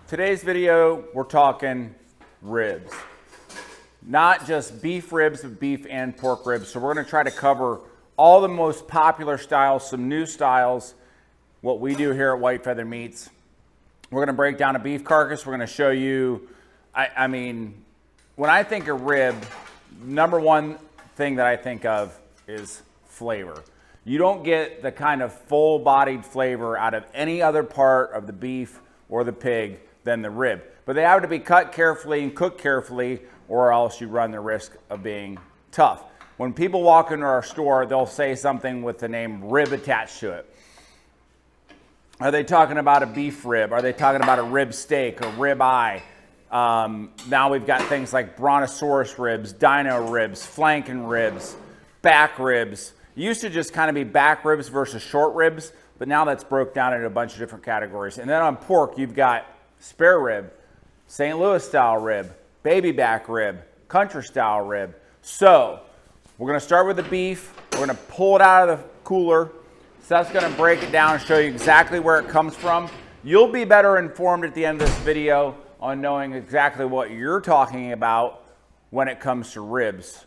Today's video, we're talking ribs. Not just beef ribs, but beef and pork ribs. So we're gonna try to cover all the most popular styles, some new styles, what we do here at White Feather Meats. We're gonna break down a beef carcass. We're gonna show you, I mean, when I think of rib, number one thing that I think of is flavor. You don't get the kind of full-bodied flavor out of any other part of the beef or the pig than the rib. But they have to be cut carefully and cooked carefully, or else you run the risk of being tough. When people walk into our store, they'll say something with the name rib attached to it. Are they talking about a beef rib? Are they talking about a rib steak or rib eye? Now we've got things like brontosaurus ribs, dino ribs, flanken ribs, back ribs. It used to just kind of be back ribs versus short ribs, but now that's broke down into a bunch of different categories. And then on pork, you've got spare rib, St. Louis style rib, baby back rib, country style rib. So we're gonna start with the beef. We're gonna pull it out of the cooler. Seth's gonna break it down and show you exactly where it comes from. You'll be better informed at the end of this video on knowing exactly what you're talking about when it comes to ribs.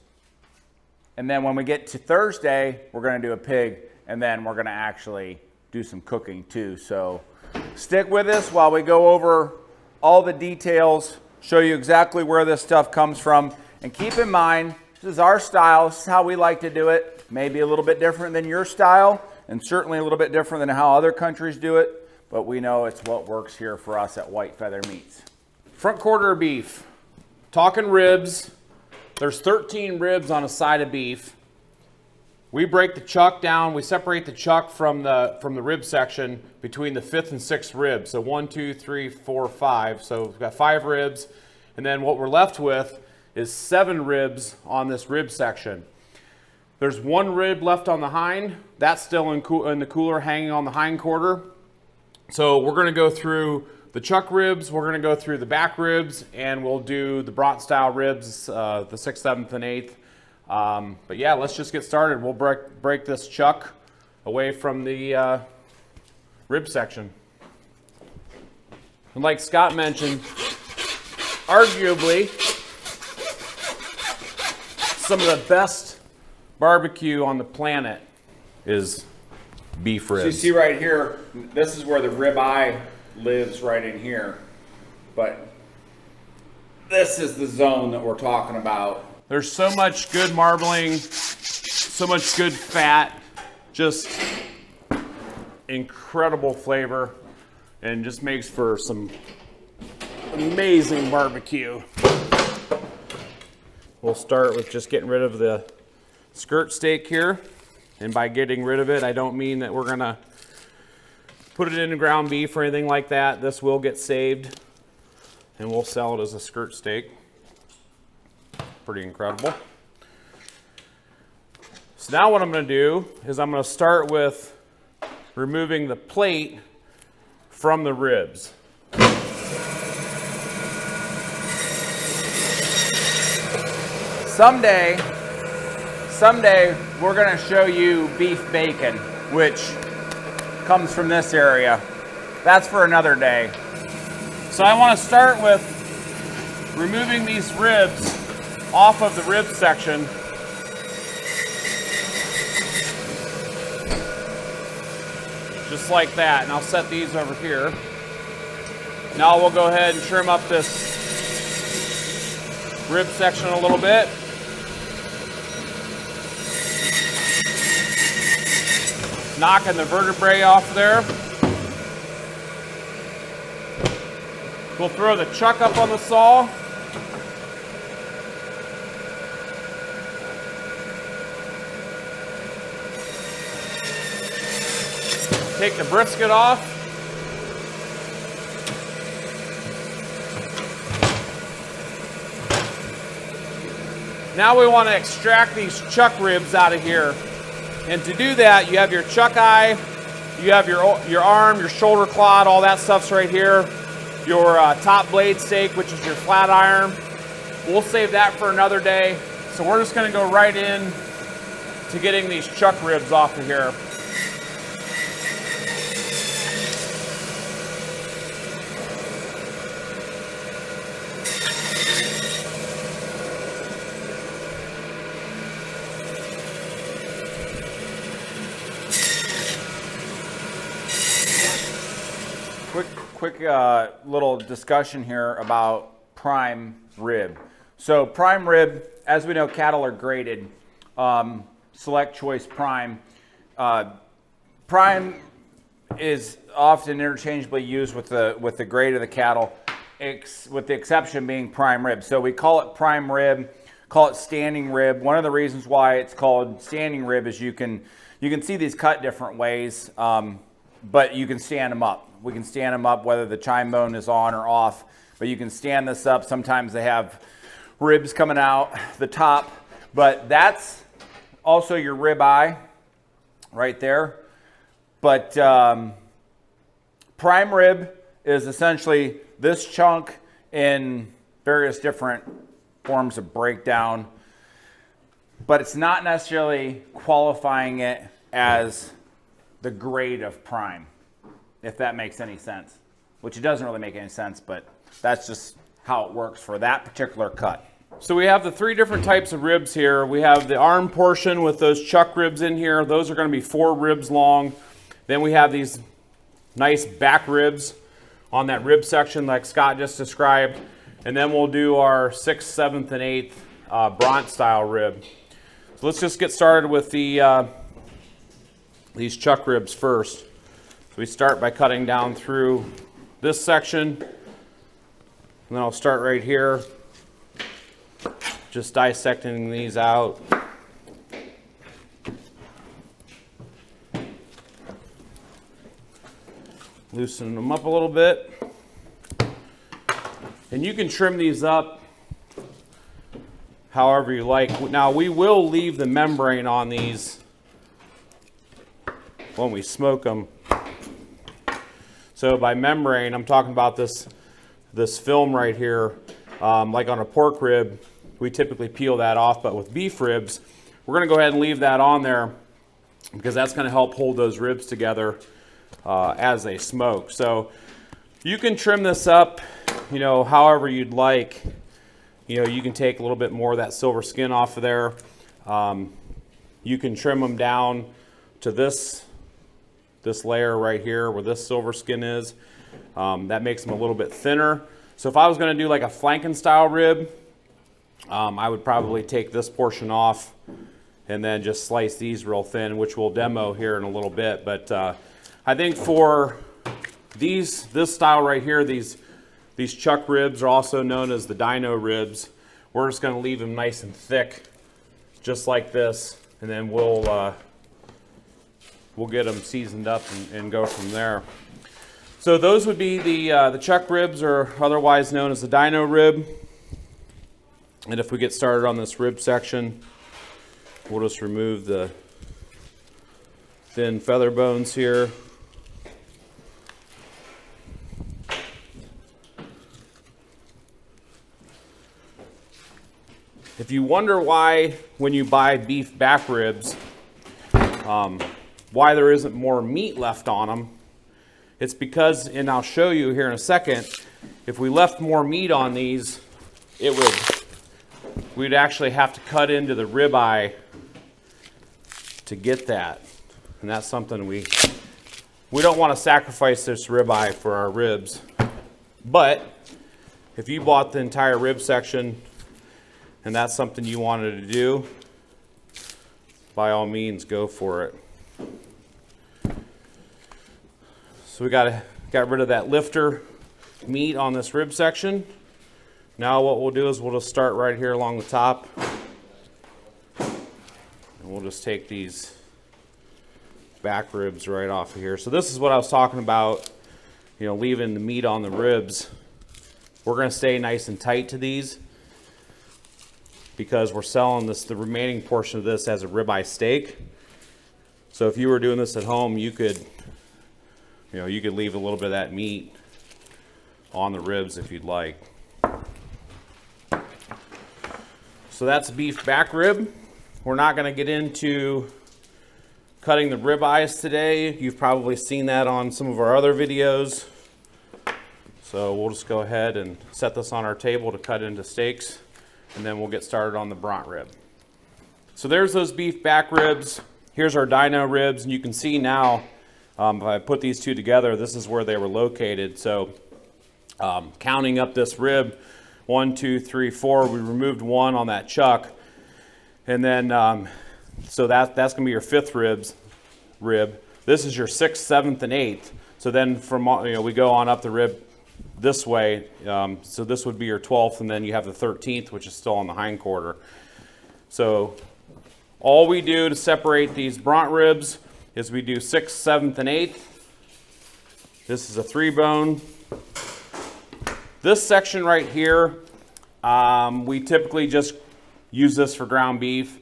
And then when we get to Thursday, we're gonna do a pig, and then we're gonna actually do some cooking too. So stick with us while we go over all the details, show you exactly where this stuff comes from. And keep in mind, this is our style, this is how we like to do it. Maybe a little bit different than your style, and certainly a little bit different than how other countries do it, but we know it's what works here for us at White Feather Meats. Front quarter of beef. Talking ribs. There's 13 ribs on a side of beef. We break the chuck down. We separate the chuck from the rib section between the 5th and 6th ribs. So 1, 2, 3, 4, 5. So we've got 5 ribs. And then what we're left with is 7 ribs on this rib section. There's 1 rib left on the hind. That's still in the cooler hanging on the hind quarter. So we're going to go through the chuck ribs, we're going to go through the back ribs, and we'll do the bront style ribs, the 6th, 7th, and 8th. But yeah, let's just get started. We'll break this chuck away from the rib section. And like Scott mentioned, arguably some of the best barbecue on the planet is beef ribs. So you see right here, this is where the rib eye lives, right in here. But this is the zone that we're talking about. There's so much good marbling, so much good fat, just incredible flavor, and just makes for some amazing barbecue. We'll start with just getting rid of the skirt steak here. And by getting rid of it, I don't mean that we're gonna put it in ground beef or anything like that. This will get saved and we'll sell it as a skirt steak. Pretty incredible. So now what I'm gonna do is I'm gonna start with removing the plate from the ribs. Someday we're gonna show you beef bacon, which comes from this area. That's for another day. So I wanna start with removing these ribs off of the rib section. Just like that, and I'll set these over here. Now we'll go ahead and trim up this rib section a little bit. Knocking the vertebrae off there. We'll throw the chuck up on the saw. Take the brisket off. Now we want to extract these chuck ribs out of here. And to do that, you have your chuck eye, you have your arm, your shoulder clod, all that stuff's right here. Your top blade steak, which is your flat iron. We'll save that for another day. So we're just going to go right in to getting these chuck ribs off of here. quick little discussion here about prime rib. So prime rib, as we know, cattle are graded. Select choice prime. Prime is often interchangeably used with the grade of the cattle, with the exception being prime rib. So we call it prime rib, call it standing rib. One of the reasons why it's called standing rib is you can see these cut different ways, but you can stand them up. We can stand them up whether the chine bone is on or off, but you can stand this up. Sometimes they have ribs coming out the top, but that's also your rib eye right there. But prime rib is essentially this chunk in various different forms of breakdown, but it's not necessarily qualifying it as the grade of prime, if that makes any sense, which it doesn't really make any sense, but that's just how it works for that particular cut. So we have the three different types of ribs here. We have the arm portion with those chuck ribs in here. Those are going to be 4 ribs long. Then we have these nice back ribs on that rib section like Scott just described. And then we'll do our 6th, 7th, and 8th bront style rib. So let's just get started with these chuck ribs first. So we start by cutting down through this section. And then I'll start right here, just dissecting these out. Loosening them up a little bit. And you can trim these up however you like. Now we will leave the membrane on these when we smoke them. So by membrane, I'm talking about this film right here. Like on a pork rib, we typically peel that off, but with beef ribs, we're going to go ahead and leave that on there because that's going to help hold those ribs together as they smoke. So you can trim this up, however you'd like. You can take a little bit more of that silver skin off of there. You can trim them down to this layer right here where this silver skin is. That makes them a little bit thinner. So if I was going to do like a flanken style rib, I would probably take this portion off and then just slice these real thin, which we'll demo here in a little bit. But I think for this style right here, these chuck ribs are also known as the Dino Ribs. We're just going to leave them nice and thick, just like this, and then we'll get them seasoned up and go from there. So those would be the chuck ribs, or otherwise known as the Dino Rib. And if we get started on this rib section, we'll just remove the thin feather bones here. If you wonder why, when you buy beef back ribs, why there isn't more meat left on them, it's because, and I'll show you here in a second, if we left more meat on these, we'd actually have to cut into the ribeye to get that. And that's something we don't want to sacrifice this ribeye for our ribs. But if you bought the entire rib section and that's something you wanted to do, by all means, go for it. So we got rid of that lifter meat on this rib section. Now what we'll do is we'll just start right here along the top. And we'll just take these back ribs right off of here. So this is what I was talking about, leaving the meat on the ribs. We're going to stay nice and tight to these because we're selling the remaining portion of this as a ribeye steak. So if you were doing this at home, you could leave a little bit of that meat on the ribs if you'd like. So that's beef back rib. We're not going to get into cutting the rib eyes today. You've probably seen that on some of our other videos. So we'll just go ahead and set this on our table to cut into steaks, and then we'll get started on the bront rib. So there's those beef back ribs. Here's our Dino Ribs, and you can see now If I put these two together, this is where they were located. So counting up this rib, 1, 2, 3, 4, we removed one on that chuck. And then, so that's going to be your 5th rib. This is your 6th, 7th, and 8th. So then from, we go on up the rib this way. So this would be your 12th, and then you have the 13th, which is still on the hind quarter. So all we do to separate these bront ribs is we do 6th, 7th, and 8th. This is a 3-bone. This section right here, we typically just use this for ground beef.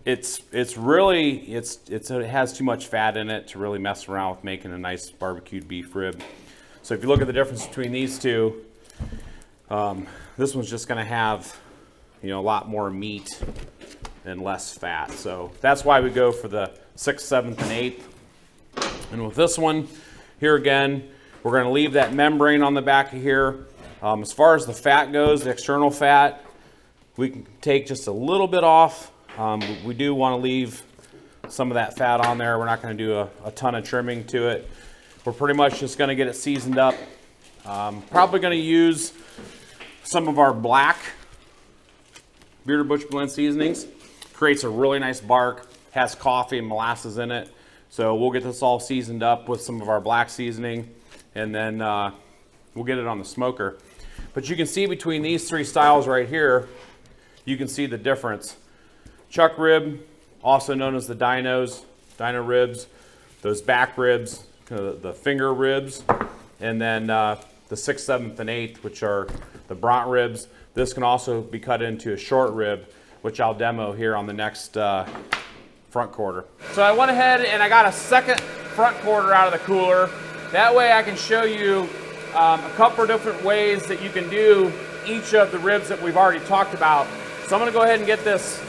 It has too much fat in it to really mess around with making a nice barbecued beef rib. So if you look at the difference between these two, this one's just going to have, a lot more meat and less fat. So that's why we go for the 6th, 7th, and 8th. And with this one, here again, we're going to leave that membrane on the back of here. As far as the fat goes, the external fat, we can take just a little bit off. We do want to leave some of that fat on there. We're not going to do a ton of trimming to it. We're pretty much just going to get it seasoned up. Probably going to use some of our black Bearded Butcher Blend seasonings. Creates a really nice bark, has coffee and molasses in it. So we'll get this all seasoned up with some of our black seasoning, and then we'll get it on the smoker. But you can see between these 3 styles right here, you can see the difference. Chuck rib, also known as the Dino ribs, those back ribs, the finger ribs, and then the 6th, 7th, and 8th, which are the bront ribs. This can also be cut into a short rib, which I'll demo here on the next front quarter. So I went ahead and I got a second front quarter out of the cooler. That way I can show you a couple of different ways that you can do each of the ribs that we've already talked about. So I'm going to go ahead and get this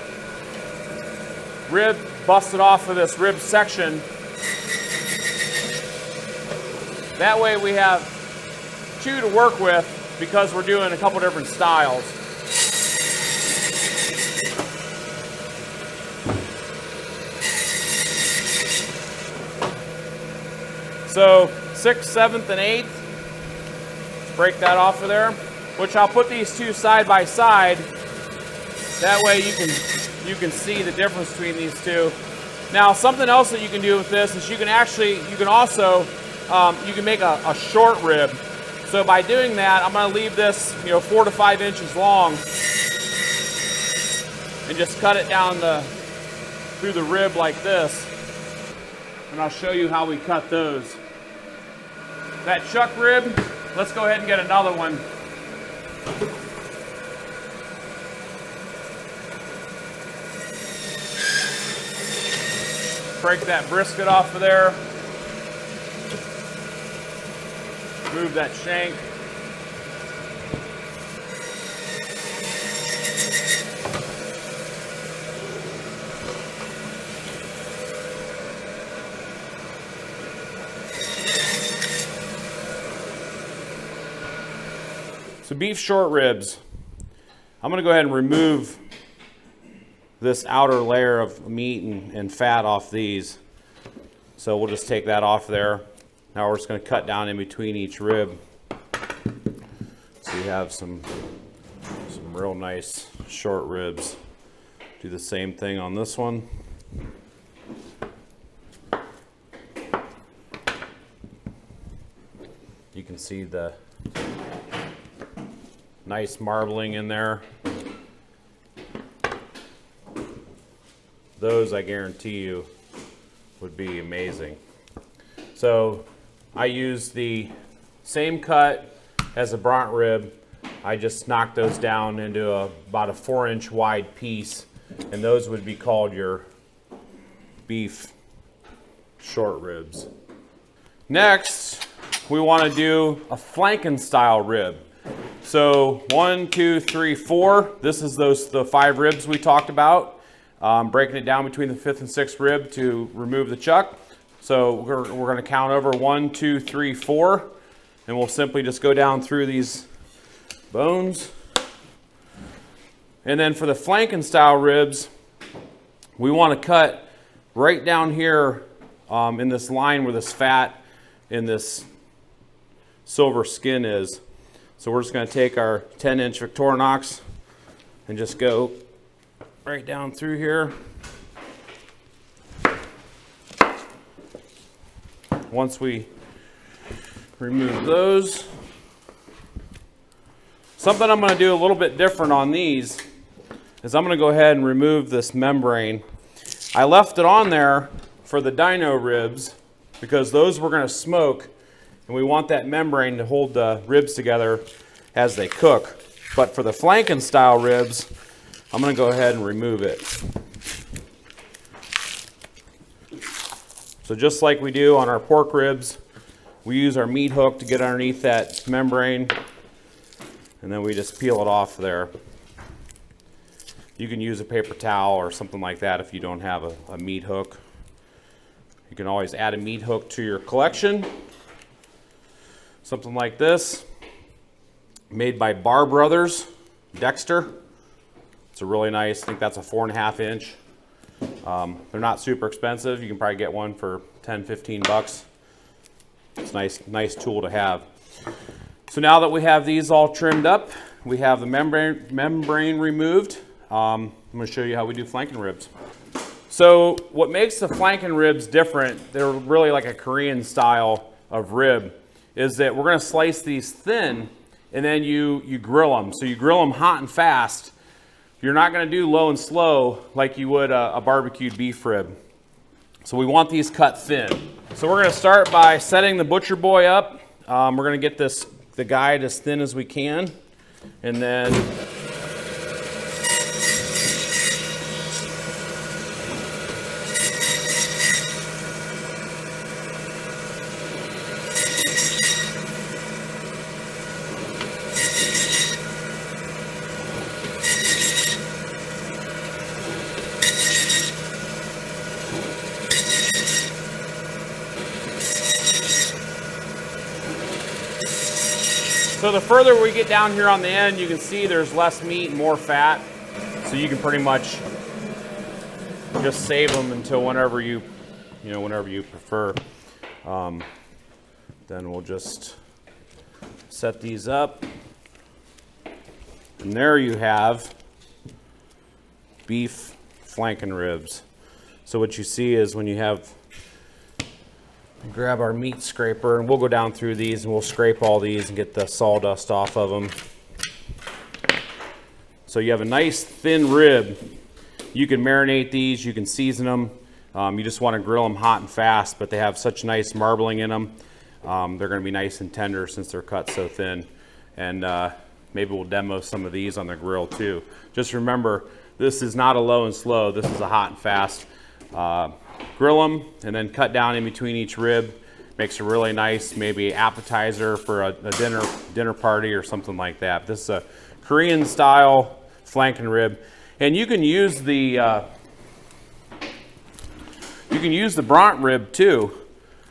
rib busted off of this rib section. That way we have 2 to work with because we're doing a couple different styles. So 6th, 7th, and 8th. Let's break that off of there, which I'll put these 2 side by side. That way you can see the difference between these 2. Now, something else that you can do with this is you can make a short rib. So by doing that, I'm going to leave this 4 to 5 inches long and just cut it down through the rib like this. And I'll show you how we cut those. That chuck rib, let's go ahead and get another one. Break that brisket off of there. Move that shank. So beef short ribs, I'm going to go ahead and remove this outer layer of meat and fat off these. So we'll just take that off there. Now we're just going to cut down in between each rib. So you have some real nice short ribs. Do the same thing on this one. You can see the nice marbling in there. Those, I guarantee you, would be amazing. So I use the same cut as a bront rib. I just knocked those down into about a 4-inch wide piece, and those would be called your beef short ribs. Next, we want to do a flanken style rib. So 1, 2, 3, 4. This is the 5 ribs we talked about. Breaking it down between the 5th and 6th rib to remove the chuck. So we're going to count over 1, 2, 3, 4, and we'll simply just go down through these bones. And then for the flanken style ribs, we want to cut right down here in this line where this fat in this silver skin is. So we're just going to take our 10-inch Victorinox and just go right down through here. Once we remove those, something I'm going to do a little bit different on these is I'm going to go ahead and remove this membrane. I left it on there for the Dino Ribs because those we're going to smoke, and we want that membrane to hold the ribs together as they cook. But for the flanken style ribs, I'm going to go ahead and remove it. So just like we do on our pork ribs, we use our meat hook to get underneath that membrane, and then we just peel it off there. You can use a paper towel or something like that if you don't have a meat hook. You can always add a meat hook to your collection. Something like this, made by Bar Brothers, Dexter. It's a really nice, I think that's a 4.5 inch. They're not super expensive. You can probably get one for 10, 15 bucks. It's a nice tool to have. So now that we have these all trimmed up, we have the membrane removed. I'm going to show you how we do flanken ribs. So what makes the flanken ribs different, they're really like a Korean style of rib, is that we're going to slice these thin and then you grill them. So you grill them hot and fast. You're not going to do low and slow like you would a barbecued beef rib. So we want these cut thin. So we're going to start by setting the butcher boy up. We're going to get the guide as thin as we can, and then so the further we get down here on the end, you can see there's less meat and more fat. So you can pretty much just save them until whenever you prefer. Then we'll just set these up. And there you have beef flanken ribs. So what you see is when you have, grab our meat scraper, and we'll go down through these and we'll scrape all these and get the sawdust off of them. So you have a nice thin rib. You can marinate these, you can season them. You just want to grill them hot and fast, but they have such nice marbling in them. They're going to be nice and tender since they're cut so thin. And maybe we'll demo some of these on the grill too. Just remember, this is not a low and slow. This is a hot and fast. Grill them and then cut down in between each rib. Makes a really nice maybe appetizer for a dinner party or something like that. This is a Korean style flanken rib, and you can use the bront rib too.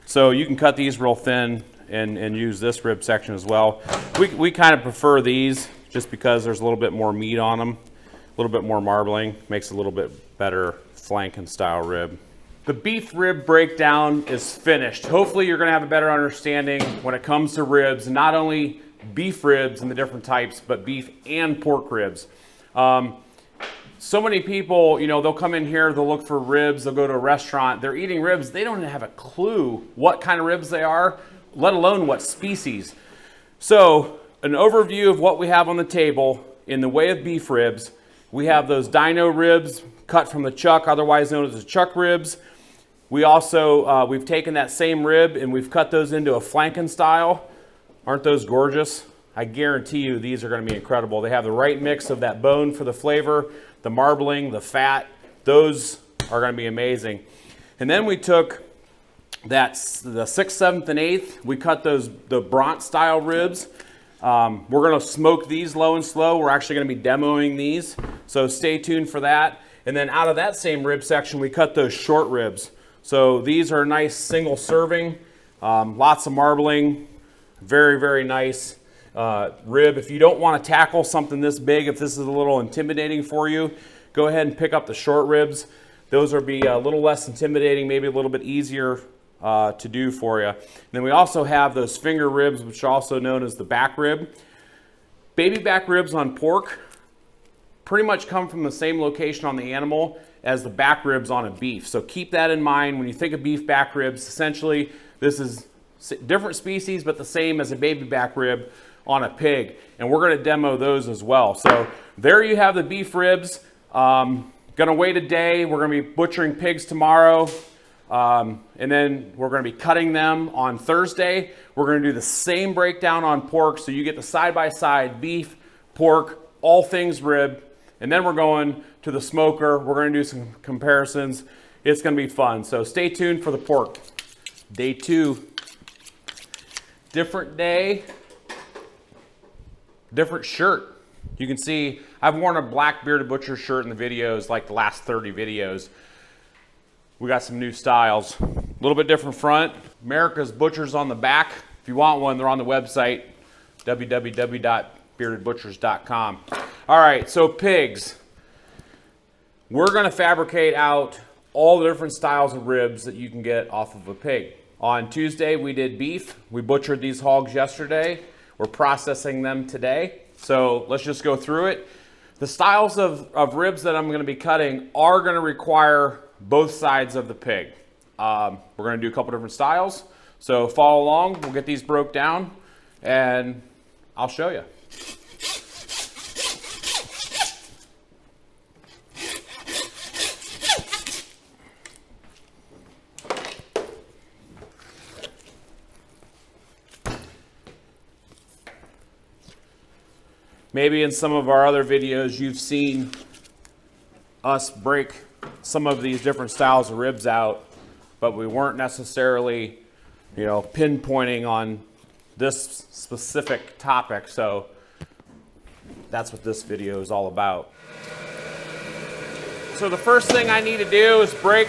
So you can cut these real thin and use this rib section as well. We kind of prefer these just because there's a little bit more meat on them, a little bit more marbling, makes a little bit better flanken style rib. The beef rib breakdown is finished. Hopefully you're going to have a better understanding when it comes to ribs, not only beef ribs and the different types, but beef and pork ribs. So many people, they'll come in here, they'll look for ribs, they'll go to a restaurant, they're eating ribs, they don't have a clue what kind of ribs they are, let alone what species. So an overview of what we have on the table in the way of beef ribs. We have those Dino ribs cut from the chuck, otherwise known as the chuck ribs. We also, we've taken that same rib and we've cut those into a flanken style. Aren't those gorgeous? I guarantee you these are going to be incredible. They have the right mix of that bone for the flavor, the marbling, the fat. Those are going to be amazing. And then we took the 6th, 7th, and 8th. We cut the bront style ribs. We're going to smoke these low and slow. We're actually going to be demoing these, so stay tuned for that. And then out of that same rib section, we cut those short ribs. So these are a nice single serving, lots of marbling, very, very nice rib. If you don't want to tackle something this big, if this is a little intimidating for you, go ahead and pick up the short ribs. those will be a little less intimidating, maybe a little bit easier to do for you. And then we also have those finger ribs, which are also known as the back rib. Baby back ribs on pork pretty much come from the same location on the animal as the back ribs on a beef. So keep that in mind when you think of beef back ribs. Essentially, this is different species, but the same as a baby back rib on a pig. And we're gonna demo those as well. So there you have the beef ribs. Gonna wait a day. We're gonna be butchering pigs tomorrow. And then we're going to be cutting them on Thursday. We're going to do the same breakdown on pork, so you get the side-by-side beef, pork, all things rib. And then we're going to the smoker. We're going to do some comparisons. It's going to be fun. So stay tuned for the pork. Day 2. Different day, different shirt. You can see I've worn a black bearded butcher shirt in the videos, like the last 30 videos. We got some new styles. A little bit different front. America's Butchers on the back. If you want one, they're on the website, www.beardedbutchers.com. All right, so pigs. We're gonna fabricate out all the different styles of ribs that you can get off of a pig. On Tuesday, we did beef. We butchered these hogs yesterday. We're processing them today. So let's just go through it. The styles of ribs that I'm gonna be cutting are gonna require both sides of the pig. We're going to do a couple different styles. So follow along. We'll get these broke down and I'll show you. Maybe in some of our other videos you've seen us break some of these different styles of ribs out, but we weren't necessarily, pinpointing on this specific topic. So that's what this video is all about. So the first thing I need to do is break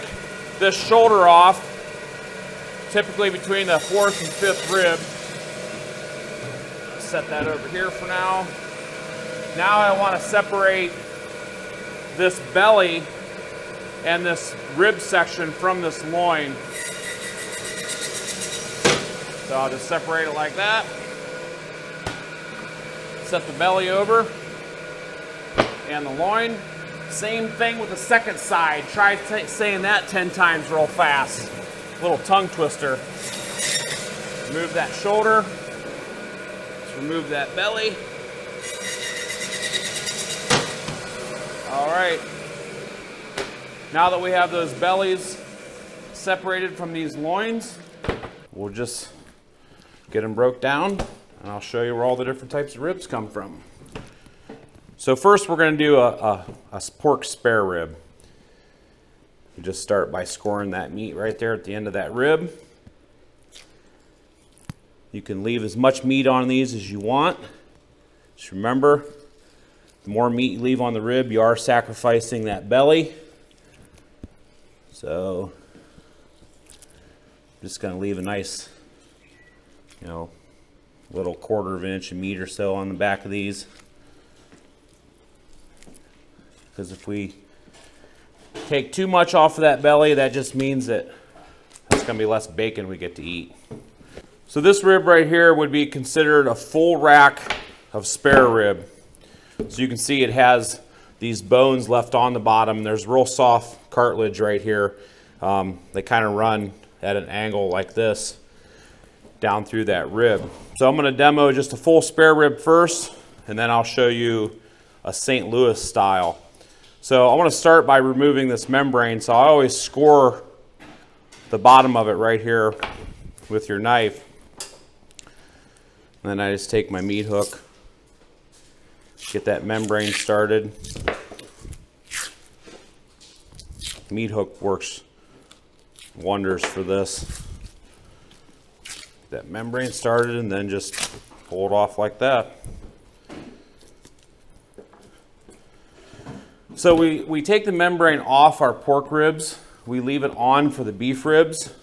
this shoulder off, typically between the 4th and 5th rib. Set that over here for now. Now I want to separate this belly and this rib section from this loin. So I'll just separate it like that. Set the belly over and the loin. Same thing with the second side. Try saying that 10 times real fast. Little tongue twister. Remove that shoulder. Let's remove that belly. All right. Now that we have those bellies separated from these loins, we'll just get them broke down and I'll show you where all the different types of ribs come from. So first we're going to do a pork spare rib. You just start by scoring that meat right there at the end of that rib. You can leave as much meat on these as you want. Just remember, the more meat you leave on the rib, you are sacrificing that belly. So, I'm just going to leave a nice, little 1/4 of an inch of meat or so on the back of these. Because if we take too much off of that belly, that just means that there's going to be less bacon we get to eat. So this rib right here would be considered a full rack of spare rib. So you can see it has these bones left on the bottom. There's real soft cartilage right here. They kind of run at an angle like this down through that rib. So I'm going to demo just a full spare rib first, and then I'll show you a St. Louis style. So I want to start by removing this membrane. So I always score the bottom of it right here with your knife. And then I just take my meat hook, get that membrane started. Meat hook works wonders for this. Get that membrane started and then just pull it off like that. So we take the membrane off our pork ribs. We leave it on for the beef ribs.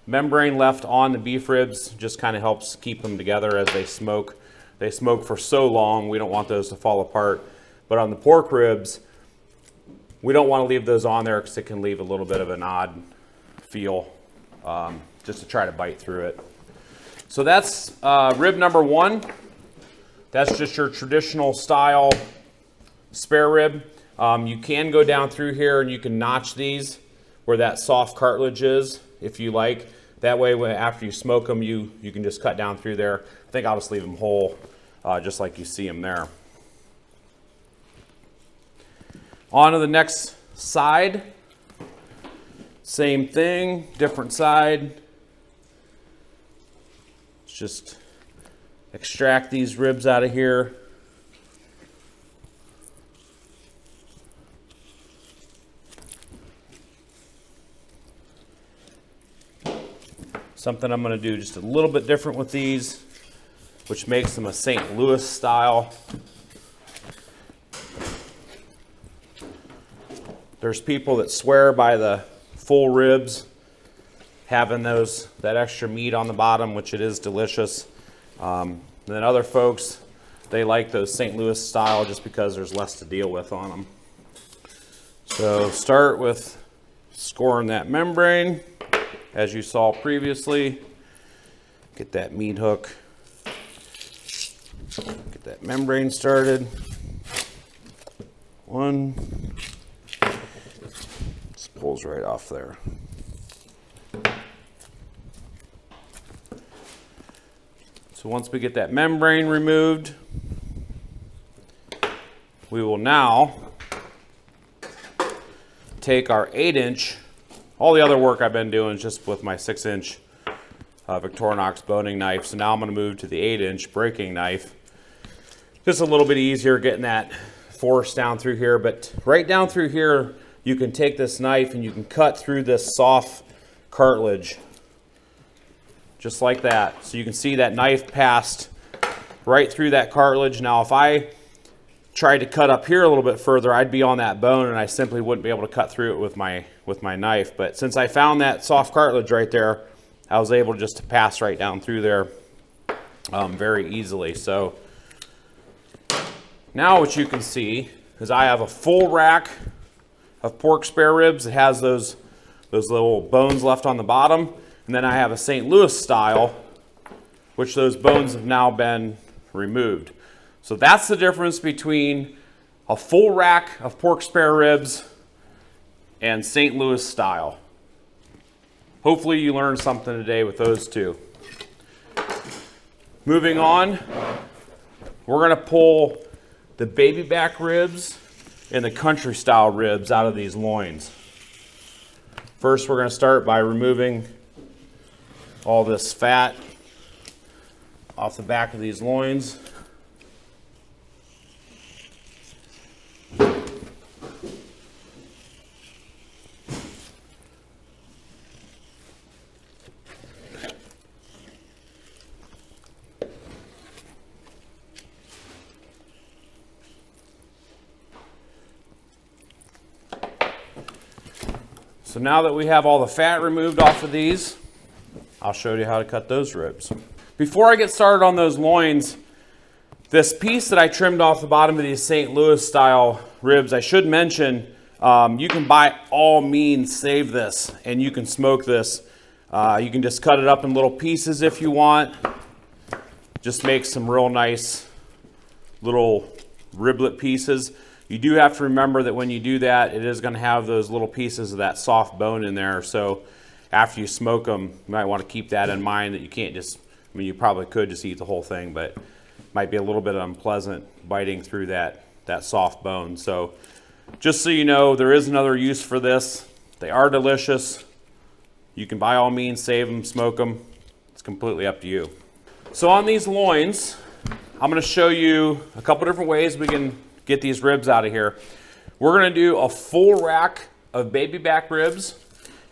Membrane left on the beef ribs just kind of helps keep them together as they smoke. They smoke for so long, we don't want those to fall apart. But on the pork ribs, We don't want to leave those on there because it can leave a little bit of an odd feel, just to try to bite through it. So that's rib number 1. That's just your traditional style spare rib. You can go down through here and you can notch these where that soft cartilage is if you like. That way, after you smoke them, you can just cut down through there. I think I'll just leave them whole, just like you see them there. On to the next side. Same thing, different side. Let's just extract these ribs out of here. Something I'm going to do just a little bit different with these, which makes them a St. Louis style. There's people that swear by the full ribs, having that extra meat on the bottom, which it is delicious. And then other folks, they like those St. Louis style just because there's less to deal with on them. So start with scoring that membrane, as you saw previously. Get that meat hook, get that membrane started. One, just pulls right off there. So once we get that membrane removed, we will now take our 8-inch. All the other work I've been doing is just with my 6-inch Victorinox boning knife. So now I'm going to move to the 8-inch breaking knife. Just a little bit easier getting that force down through here. But right down through here, you can take this knife and you can cut through this soft cartilage. Just like that. So you can see that knife passed right through that cartilage. Now if I tried to cut up here a little bit further, I'd be on that bone and I simply wouldn't be able to cut through it with my knife. But since I found that soft cartilage right there, I was able just to pass right down through there very easily. So now what you can see is I have a full rack of pork spare ribs. It has those little bones left on the bottom. And then I have a St. Louis style, which those bones have now been removed. So that's the difference between a full rack of pork spare ribs and St. Louis style. Hopefully you learned something today with those two. Moving on, we're going to pull the baby back ribs and the country style ribs out of these loins. First, we're going to start by removing all this fat off the back of these loins. So now that we have all the fat removed off of these, I'll show you how to cut those ribs. Before I get started on those loins, this piece that I trimmed off the bottom of these St. Louis style ribs, I should mention, you can by all means save this and you can smoke this. You can just cut it up in little pieces if you want. Just make some real nice little riblet pieces. You do have to remember that when you do that, it is going to have those little pieces of that soft bone in there. So after you smoke them, you might want to keep that in mind, that you can't just, I mean, you probably could just eat the whole thing, but it might be a little bit unpleasant biting through that soft bone. So just so you know, there is another use for this. They are delicious. You can by all means save them, smoke them. It's completely up to you. So on these loins, I'm going to show you a couple different ways we can get these ribs out of here. We're going to do a full rack of baby back ribs,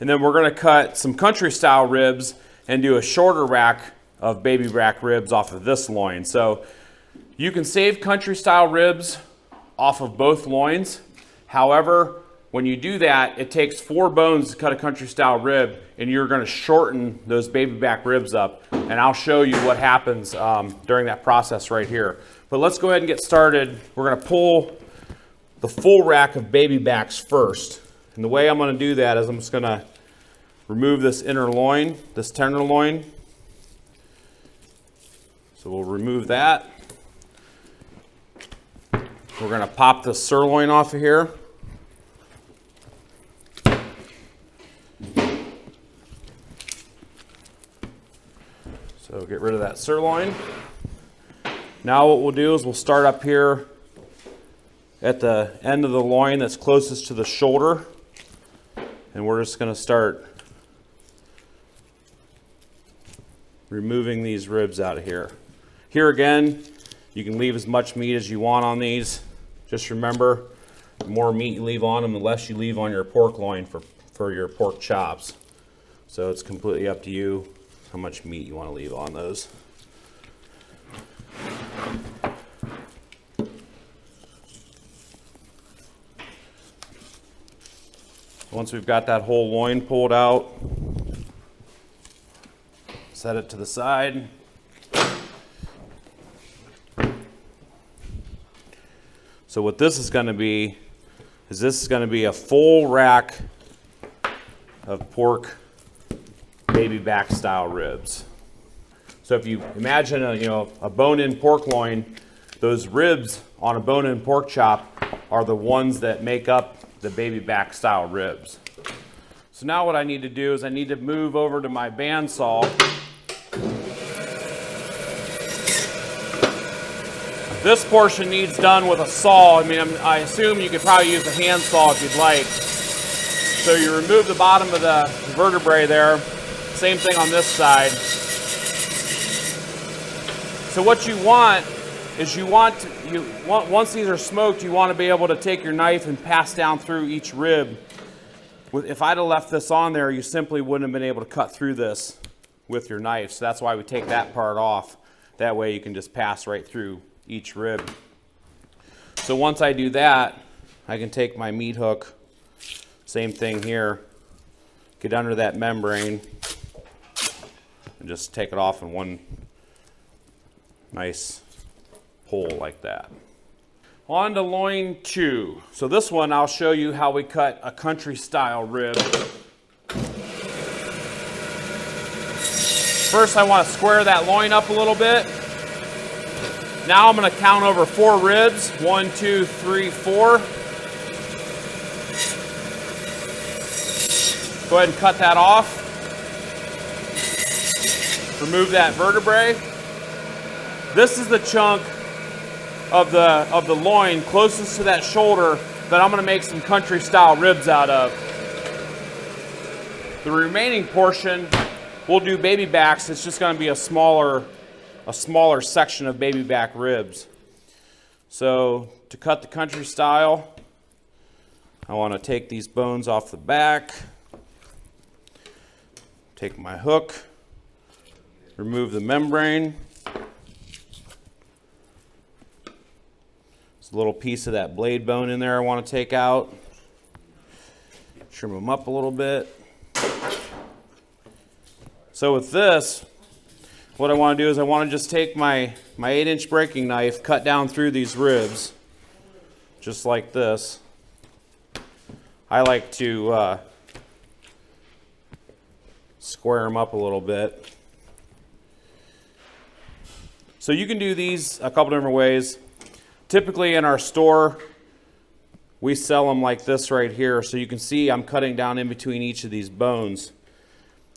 and then we're going to cut some country style ribs and do a shorter rack of baby back ribs off of this loin. So you can save country style ribs off of both loins. However, when you do that, it takes 4 bones to cut a country style rib, and you're going to shorten those baby back ribs up. And I'll show you what happens during that process right here. But let's go ahead and get started. We're going to pull the full rack of baby backs first. And the way I'm going to do that is I'm just going to remove this inner loin, this tenderloin. So we'll remove that. We're going to pop the sirloin off of here. So get rid of that sirloin. Now what we'll do is we'll start up here at the end of the loin that's closest to the shoulder. And we're just going to start removing these ribs out of here. Here again, you can leave as much meat as you want on these. Just remember, the more meat you leave on them, the less you leave on your pork loin for your pork chops. So it's completely up to you how much meat you want to leave on those. Once we've got that whole loin pulled out, set it to the side. So what this is going to be is this is going to be a full rack of pork baby back style ribs. So if you imagine a bone-in pork loin, those ribs on a bone-in pork chop are the ones that make up the baby back style ribs. So now what I need to do is I need to move over to my bandsaw. This portion needs done with a saw. I assume you could probably use a hand saw if you'd like. So you remove the bottom of the vertebrae there. Same thing on this side. So what you want is once these are smoked, you want to be able to take your knife and pass down through each rib. If I'd have left this on there, you simply wouldn't have been able to cut through this with your knife. So that's why we take that part off. That way you can just pass right through each rib. So once I do that, I can take my meat hook, same thing here, get under that membrane and just take it off in one nice pull like that. On to loin 2. So this one I'll show you how we cut a country style rib. First I want to square that loin up a little bit. Now I'm going to count over 4 ribs. 1, 2, 3, 4. Go ahead and cut that off. Remove that vertebrae. This is the chunk of the loin closest to that shoulder that I'm going to make some country style ribs out of. The remaining portion we'll do baby backs. It's just going to be a smaller section of baby back ribs. So to cut the country style, I want to take these bones off the back, take my hook, remove the membrane. There's a little piece of that blade bone in there I want to take out. Trim them up a little bit. So with this, what I want to do is I want to just take my 8-inch breaking knife, cut down through these ribs, just like this. I like to square them up a little bit. So you can do these a couple different ways. Typically in our store, we sell them like this right here. So you can see I'm cutting down in between each of these bones.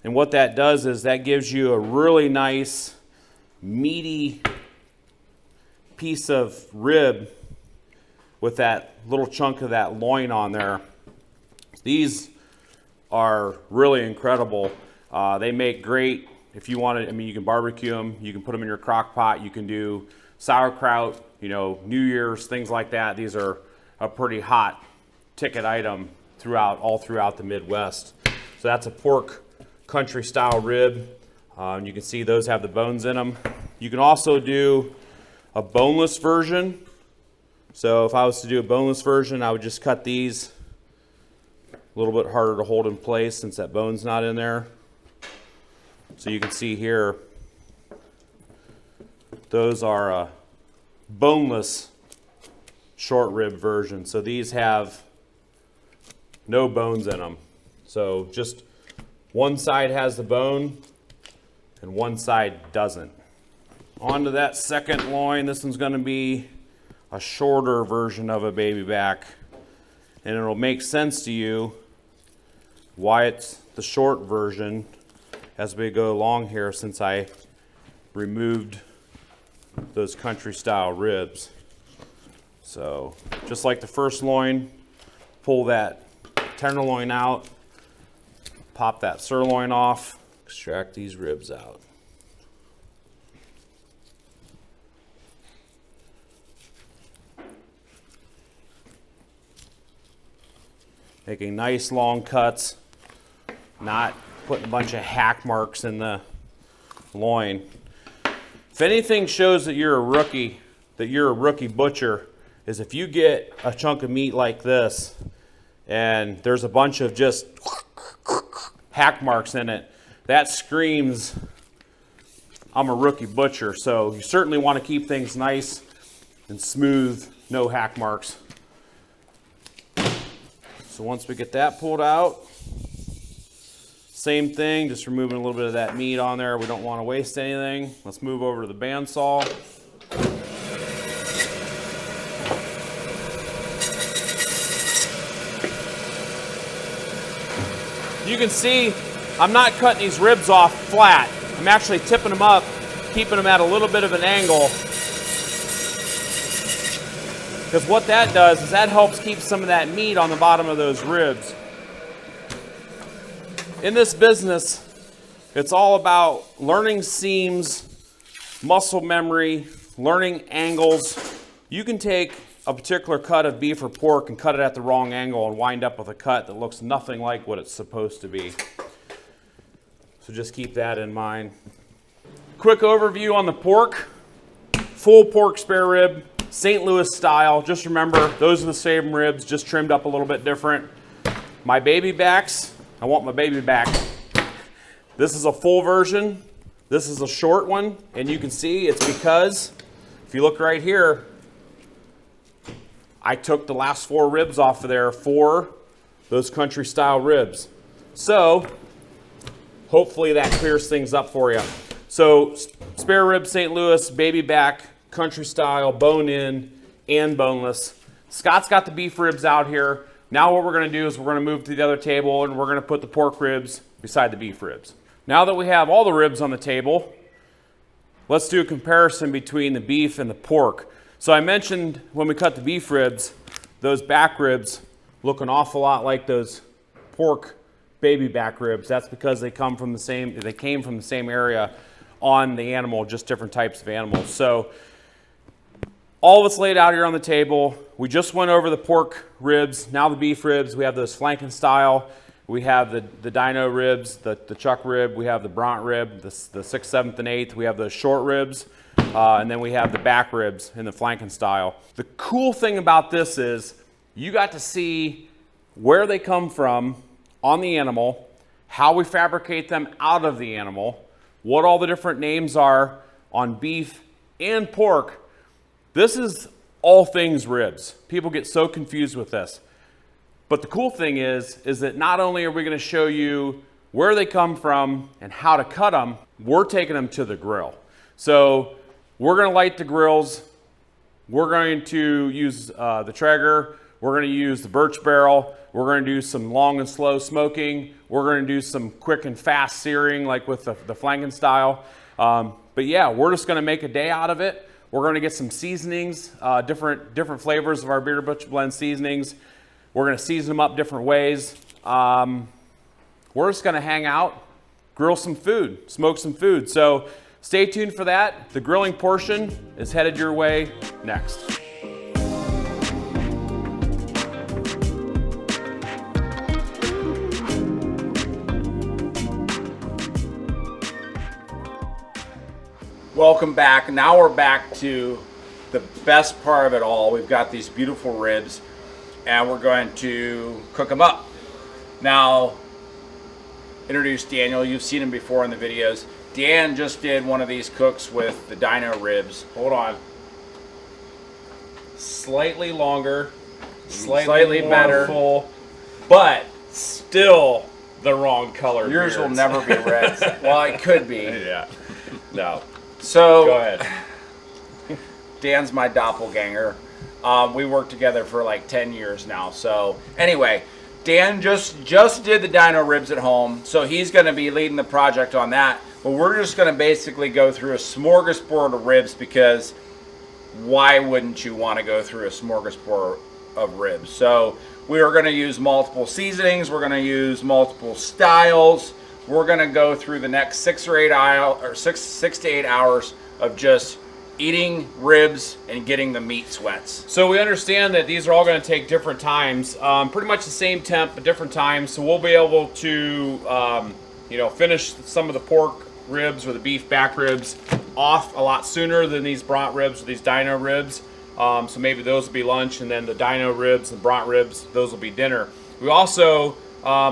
And what that does is that gives you a really nice, meaty piece of rib with that little chunk of that loin on there. These are really incredible. They make great, if you want to, you can barbecue them, you can put them in your crock pot, you can do sauerkraut, New Year's, things like that. These are a pretty hot ticket item all throughout the Midwest. So that's a pork country style rib. You can see those have the bones in them. You can also do a boneless version. So if I was to do a boneless version, I would just cut these a little bit harder to hold in place since that bone's not in there. So you can see here, those are boneless short rib version. So these have no bones in them. So just one side has the bone and one side doesn't. On to that second loin. This one's going to be a shorter version of a baby back, and it'll make sense to you why it's the short version as we go along here, since I removed those country style ribs. So just like the first loin, pull that tenderloin out, pop that sirloin off, extract these ribs out. Making nice long cuts, not putting a bunch of hack marks in the loin. If anything shows that you're a rookie butcher, is if you get a chunk of meat like this and there's a bunch of just hack marks in it, that screams I'm a rookie butcher. So you certainly want to keep things nice and smooth, no hack marks. So once we get that pulled out, same thing, just removing a little bit of that meat on there. We don't want to waste anything. Let's move over to the bandsaw. You can see I'm not cutting these ribs off flat. I'm actually tipping them up, keeping them at a little bit of an angle. Because what that does is that helps keep some of that meat on the bottom of those ribs. In this business, it's all about learning seams, muscle memory, learning angles. You can take a particular cut of beef or pork and cut it at the wrong angle and wind up with a cut that looks nothing like what it's supposed to be. So just keep that in mind. Quick overview on the pork. Full pork spare rib, St. Louis style. Just remember, those are the same ribs, just trimmed up a little bit different. My baby backs, I want my baby back. This is a full version. This is a short one, and you can see it's because, if you look right here, I took the last 4 ribs off of there for those country style ribs. So hopefully that clears things up for you. So spare rib St. Louis, baby back, country style, bone in, and boneless. Scott's got the beef ribs out here. Now what we're going to do is we're going to move to the other table and we're going to put the pork ribs beside the beef ribs. Now that we have all the ribs on the table, let's do a comparison between the beef and the pork. So I mentioned when we cut the beef ribs, those back ribs look an awful lot like those pork baby back ribs. That's because they came from the same area on the animal, just different types of animals. So all that's laid out here on the table. We just went over the pork ribs, now the beef ribs. We have those flanken style. We have the Dino Ribs, the chuck rib. We have the bront rib, the 6th, 7th, and 8th. We have those short ribs. And then we have the back ribs in the flanken style. The cool thing about this is you got to see where they come from on the animal, how we fabricate them out of the animal, what all the different names are on beef and pork. This is all things ribs. People get so confused with this. But the cool thing is that not only are we going to show you where they come from and how to cut them, we're taking them to the grill. So we're going to light the grills. We're going to use the Traeger. We're going to use the birch barrel. We're going to do some long and slow smoking. We're going to do some quick and fast searing like with the flanken style. But yeah, we're just going to make a day out of it. We're going to get some seasonings, different flavors of our Bearded Butcher Blend seasonings. We're going to season them up different ways. We're just going to hang out, grill some food, smoke some food. So stay tuned for that. The grilling portion is headed your way next. Welcome back. Now we're back to the best part of it all. We've got these beautiful ribs and we're going to cook them up. Now, introduce Daniel. You've seen him before in the videos. Dan just did one of these cooks with the Dino Ribs. Hold on. slightly longer, Slightly more better. full, but still the wrong color. Yours will beards. never be red. Well, it could be. Yeah. No. So Go ahead. Dan's my doppelganger. We worked together for like 10 years now. So anyway, Dan just did the Dino Ribs at home, so he's going to be leading the project on that. But we're just going to basically go through a smorgasbord of ribs, because why wouldn't you want to go through a smorgasbord of ribs? So we are going to use multiple seasonings. We're going to use multiple styles. We're going to go through the next 6 to 8 hours of just eating ribs and getting the meat sweats. So we understand that these are all going to take different times, pretty much the same temp, but different times. So we'll be able to, finish some of the pork ribs or the beef back ribs off a lot sooner than these bront ribs or these Dino Ribs. So maybe those will be lunch, and then the Dino Ribs and bront ribs, those will be dinner. We also,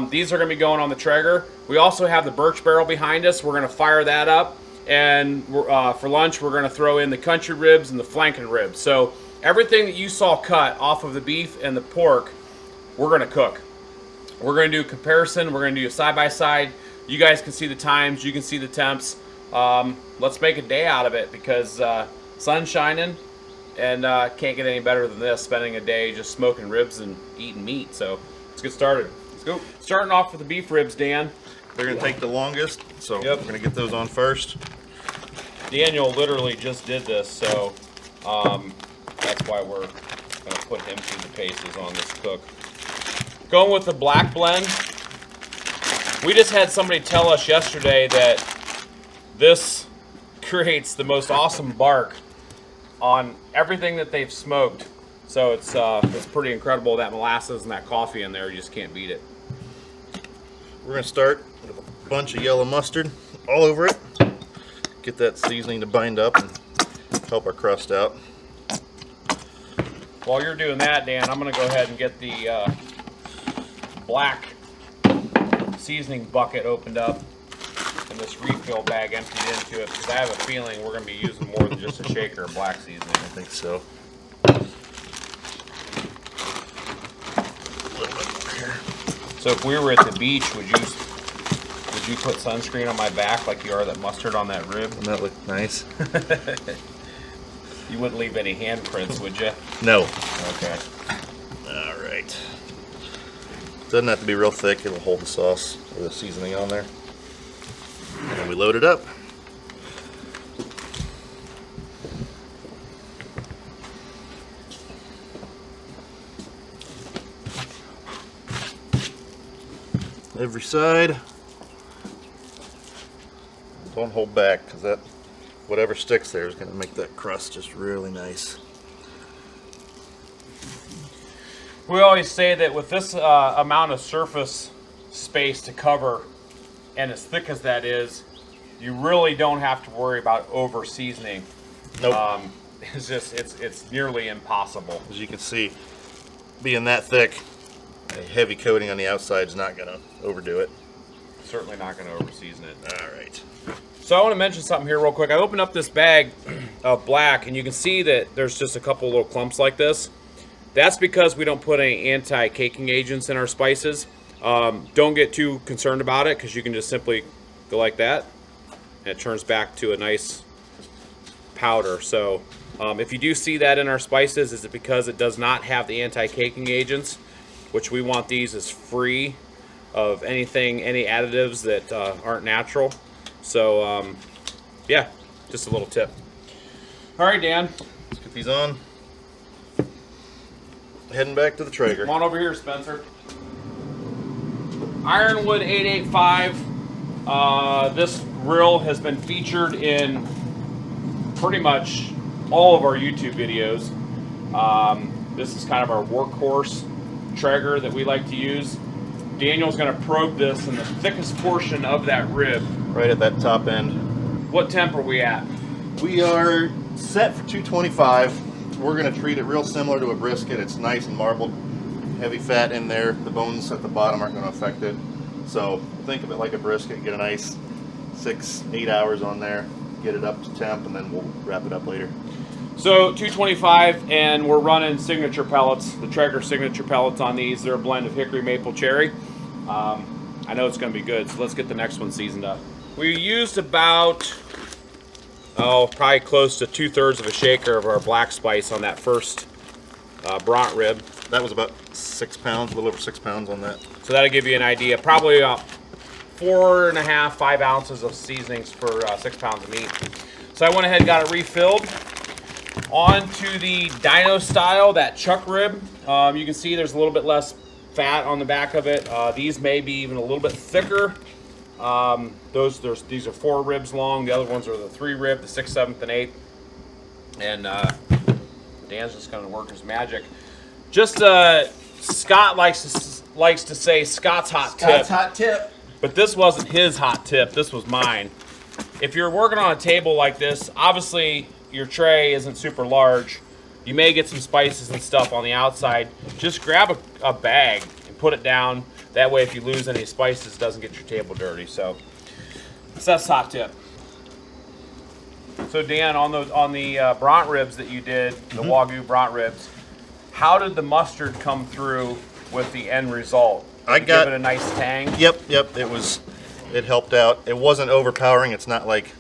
these are going to be going on the Traeger. We also have the birch barrel behind us. We're going to fire that up. And for lunch, we're going to throw in the country ribs and the flanken ribs. So everything that you saw cut off of the beef and the pork, we're going to cook. We're going to do a comparison. We're going to do a side-by-side. You guys can see the times. You can see the temps. Let's make a day out of it, because sun's shining, and can't get any better than this, spending a day just smoking ribs and eating meat. So let's get started. Let's go. Starting off with the beef ribs, Dan. They're going to take the longest, so Yep. we're going to get those on first. Daniel literally just did this, so that's why we're going to put him through the paces on this cook. Going with the black blend. We just had somebody tell us yesterday that this creates the most awesome bark on everything that they've smoked. So it's pretty incredible. That molasses and that coffee in there, you just can't beat it. We're going to start with a bunch of yellow mustard all over it. Get that seasoning to bind up and help our crust out. While you're doing that, Dan, I'm going to go ahead and get the black seasoning bucket opened up and this refill bag emptied into it, because I have a feeling we're going to be using more than just a shaker of black seasoning. I think so. So if we were at the beach, would you put sunscreen on my back like you are that mustard on that rib? Doesn't that look nice? You wouldn't leave any handprints, would you? No. Okay. All right. Doesn't have to be real thick. It'll hold the sauce or the seasoning on there. And then we load it up. Every side. Don't hold back, because that whatever sticks there is going to make that crust just really nice. We always say that with this amount of surface space to cover, and as thick as that is, you really don't have to worry about over seasoning. Nope. It's nearly impossible. As you can see, being that thick, a heavy coating on the outside is not going to overdo it. Certainly not going to over season it. All right. So I want to mention something here real quick. I opened up this bag of black, and you can see that there's just a couple little clumps like this. That's because we don't put any anti-caking agents in our spices. Don't get too concerned about it, because you can just simply go like that, and it turns back to a nice powder. So if you do see that in our spices, is it because it does not have the anti-caking agents, which we want these as free of anything, any additives that aren't natural. So yeah, just a little tip. All right, Dan. Let's get these on. Heading back to the Traeger. Come on over here, Spencer. Ironwood 885. This grill has been featured in pretty much all of our YouTube videos. This is kind of our workhorse Traeger that we like to use. Daniel's going to probe this in the thickest portion of that rib. Right at that top end. What temp are we at? We are set for 225. We're going to treat it real similar to a brisket. It's nice and marbled, heavy fat in there. The bones at the bottom aren't going to affect it. So think of it like a brisket. Get a nice 6-8 hours on there. Get it up to temp, and then we'll wrap it up later. So 225, and we're running signature pellets, the Traeger signature pellets on these. They're a blend of hickory maple cherry. I know it's going to be good, so let's get the next one seasoned up. We used about, probably close to 2/3 of a shaker of our black spice on that first bront rib. That was about 6 pounds, a little over 6 pounds on that. So that'll give you an idea. Probably about 4.5, 5 ounces of seasonings for 6 pounds of meat. So I went ahead and got it refilled. On to the Dino style, that chuck rib. You can see there's a little bit less fat on the back of it. These may be even a little bit thicker. These are 4 ribs long. The other ones are the 3 rib, the 6th, 7th, and 8th. And Dan's just going to work his magic. Just Scott likes to say Scott's hot tip. Scott's hot tip. But this wasn't his hot tip. This was mine. If you're working on a table like this, obviously your tray isn't super large. You may get some spices and stuff on the outside. Just grab a bag and put it down. That way, if you lose any spices, it doesn't get your table dirty. So that's hot tip. So Dan, on the bront ribs that you did, the Wagyu bront ribs, how did the mustard come through with the end result? Did it give it a nice tang? Yep. It helped out. It wasn't overpowering. It's not like,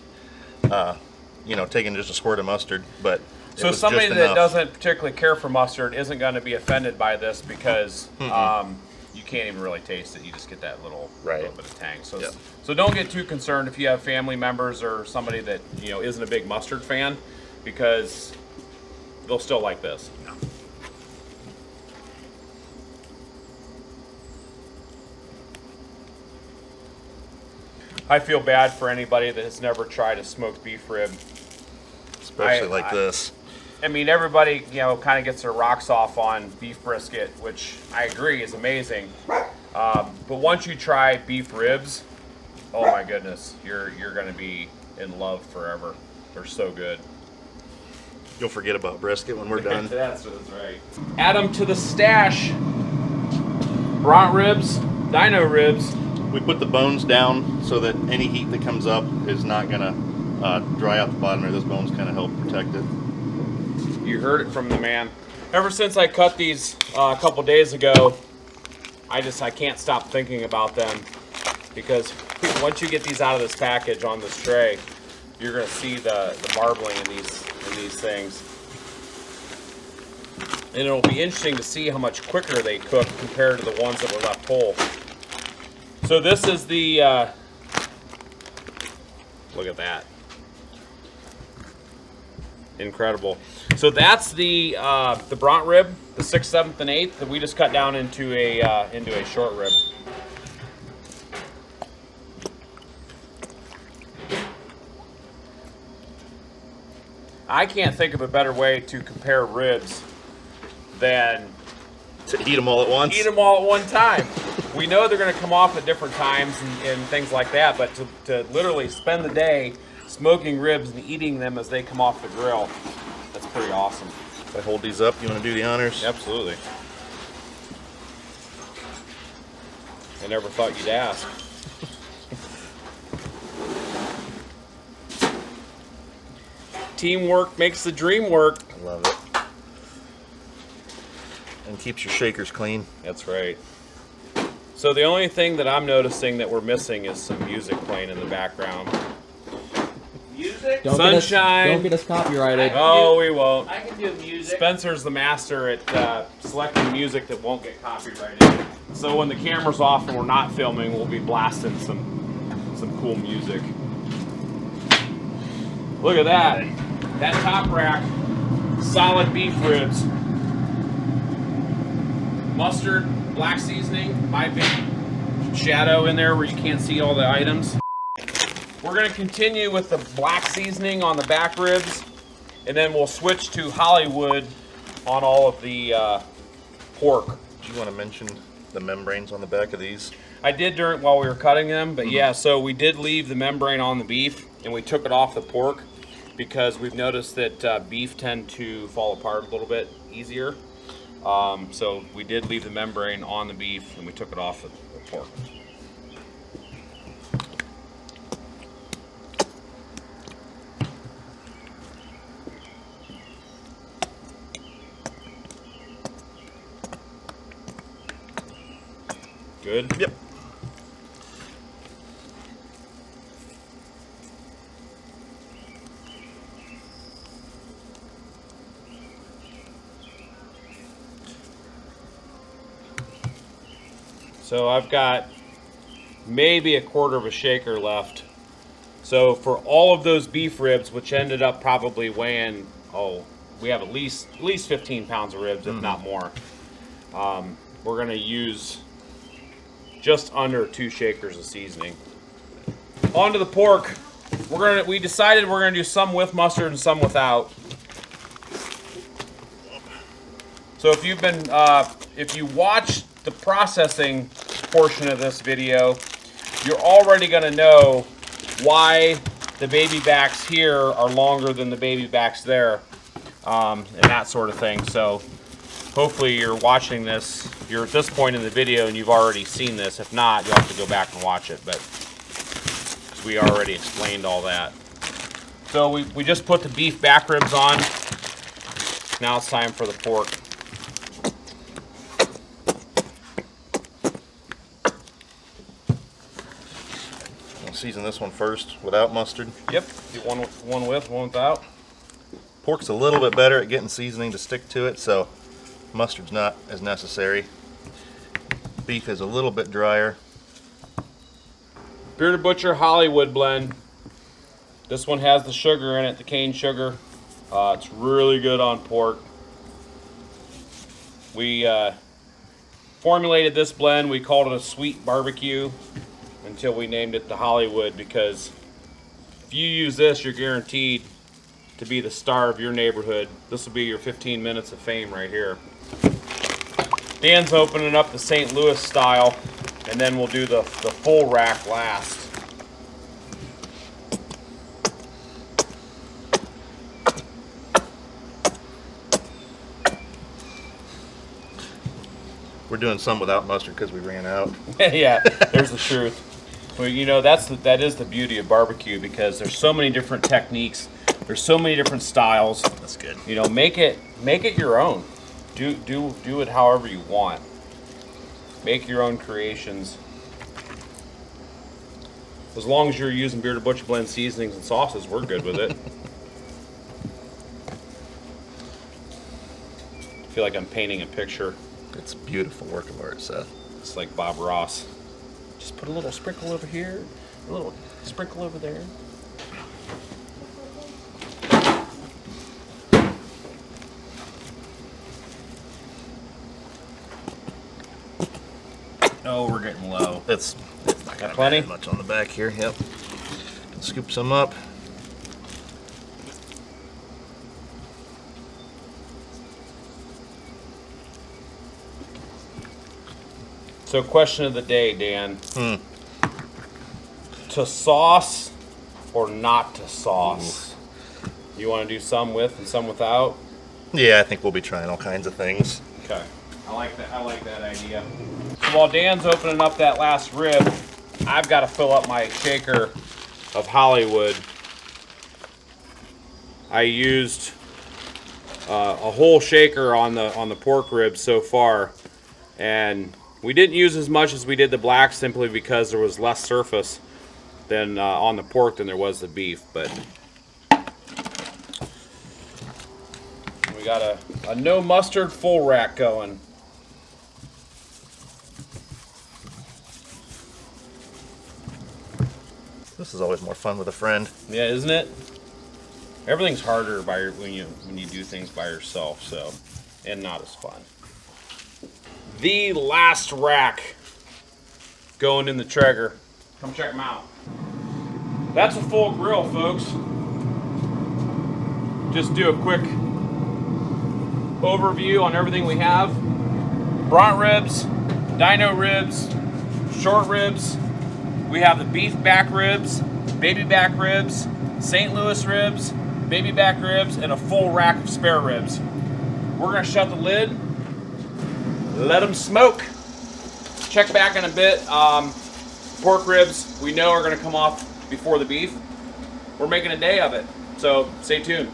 taking just a squirt of mustard, but so somebody that doesn't particularly care for mustard isn't going to be offended by this because you can't even really taste it. You just get that little bit of tang. So, so don't get too concerned if you have family members or somebody that isn't a big mustard fan, because they'll still like this. Yeah. I feel bad for anybody that has never tried a smoked beef rib. Especially like this. I mean, everybody, kind of gets their rocks off on beef brisket, which I agree is amazing. But once you try beef ribs, oh my goodness, you're going to be in love forever. They're so good. You'll forget about brisket when we're done. That's right. Add them to the stash. Bront ribs, Dino ribs. We put the bones down so that any heat that comes up is not going to dry out the bottom there. Those bones kind of help protect it. You heard it from the man. Ever since I cut these a couple days ago, I can't stop thinking about them, because once you get these out of this package on this tray, you're going to see the marbling in these things. And it'll be interesting to see how much quicker they cook compared to the ones that were left whole. So this is the, look at that. Incredible. So that's the bront rib, the 6th, 7th, and 8th that we just cut down into a short rib. I can't think of a better way to compare ribs than to eat them all at once. Eat them all at one time. We know they're going to come off at different times and things like that, but to literally spend the day smoking ribs and eating them as they come off the grill, that's pretty awesome. If I hold these up, you want to do the honors? Absolutely. I never thought you'd ask. Teamwork makes the dream work. I love it. And keeps your shakers clean. That's right. So the only thing that I'm noticing that we're missing is some music playing in the background. Music? Sunshine. Don't get us copyrighted. Oh, we won't. I can do music. Spencer's the master at selecting music that won't get copyrighted. So when the camera's off and we're not filming, we'll be blasting some cool music. Look at that. That top rack, solid beef ribs. Mustard, black seasoning, my big shadow in there where you can't see all the items. We're going to continue with the black seasoning on the back ribs, and then we'll switch to Hollywood on all of the pork. Do you want to mention the membranes on the back of these? I did while we were cutting them, but yeah, so we did leave the membrane on the beef, and we took it off the pork because we've noticed that beef tend to fall apart a little bit easier. So we did leave the membrane on the beef, and we took it off the pork. Good? Yep. So I've got maybe a quarter of a shaker left. So for all of those beef ribs, which ended up probably weighing, we have at least 15 pounds of ribs, if not more. We're gonna use just under 2 shakers of seasoning. Onto the pork. We decided we're gonna do some with mustard and some without. So if you've been, if you watch the processing portion of this video, you're already gonna know why the baby backs here are longer than the baby backs there, and that sort of thing. So hopefully you're watching this, you're at this point in the video and you've already seen this. If not, you'll have to go back and watch it, but because we already explained all that. So we just put the beef back ribs on. Now it's time for the pork. Season this one first without mustard. Yep, get one with, one without. Pork's a little bit better at getting seasoning to stick to it, so mustard's not as necessary. Beef is a little bit drier. Bearded Butcher Hollywood blend. This one has the sugar in it, the cane sugar. It's really good on pork. We formulated this blend, we called it a sweet barbecue, until we named it the Hollywood, because if you use this, you're guaranteed to be the star of your neighborhood. This will be your 15 minutes of fame right here. Dan's opening up the St. Louis style, and then we'll do the full rack last. We're doing some without mustard because we ran out. Yeah, there's the truth. Well, you know, that is the beauty of barbecue, because there's so many different techniques, there's so many different styles. That's good. You know, make it your own. Do it however you want. Make your own creations. As long as you're using Bearded Butcher blend seasonings and sauces, we're good with it. I feel like I'm painting a picture. It's a beautiful work of art, Seth. It's like Bob Ross. Just put a little sprinkle over here, a little sprinkle over there. Oh, we're getting low. It's not gonna plenty? matter much on the back here. Yep. Scoop some up. So, question of the day, Dan. To sauce or not to sauce? Ooh. You want to do some with and some without? Yeah, I think we'll be trying all kinds of things. Okay. I like that idea. So while Dan's opening up that last rib, I've got to fill up my shaker of Hollywood. I used a whole shaker on the pork ribs so far, and we didn't use as much as we did the black, simply because there was less surface than on the pork than there was the beef. But we got a no mustard full rack going. This is always more fun with a friend. Yeah, isn't it? Everything's harder when you do things by yourself, so, and not as fun. The last rack going in the Traeger. Come check them out. That's a full grill, folks. Just do a quick overview on everything we have. Bront ribs, Dino Ribs, short ribs. We have the beef back ribs, baby back ribs, St. Louis ribs, baby back ribs, and a full rack of spare ribs. We're gonna shut the lid, let them smoke. Check back in a bit. Pork ribs, we know, are gonna come off before the beef. We're making a day of it, so stay tuned.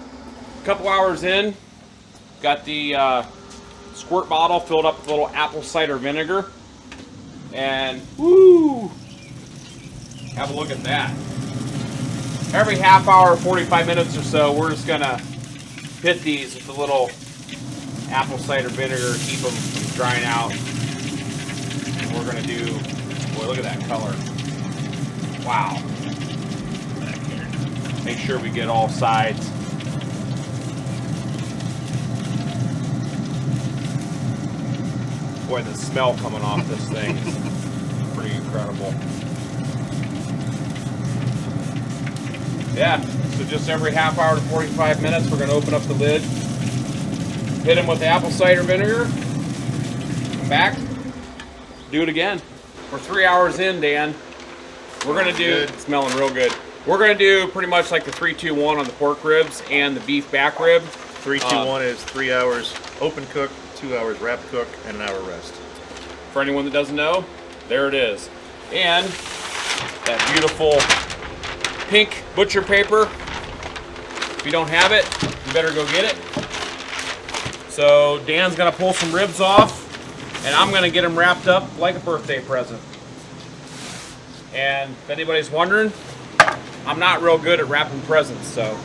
A couple hours in, got the squirt bottle filled up with a little apple cider vinegar. And woo! Have a look at that. Every half hour, 45 minutes or so, we're just gonna hit these with a little apple cider vinegar, keep them from drying out. And we're gonna do, boy, look at that color. Wow. Make sure we get all sides. Boy, the smell coming off this thing is pretty incredible. Yeah, so just every half hour to 45 minutes, we're gonna open up the lid, hit them with the apple cider vinegar, come back, do it again. We're 3 hours in, Dan. We're gonna do, it's smelling real good. We're gonna do pretty much like the 3-2-1 on the pork ribs and the beef back rib. 3-2-1 is 3 hours open cook, 2 hours wrap cook, and an hour rest. For anyone that doesn't know, there it is. And that beautiful pink butcher paper. If you don't have it, you better go get it. So Dan's gonna pull some ribs off, and I'm gonna get them wrapped up like a birthday present. And if anybody's wondering, I'm not real good at wrapping presents, so.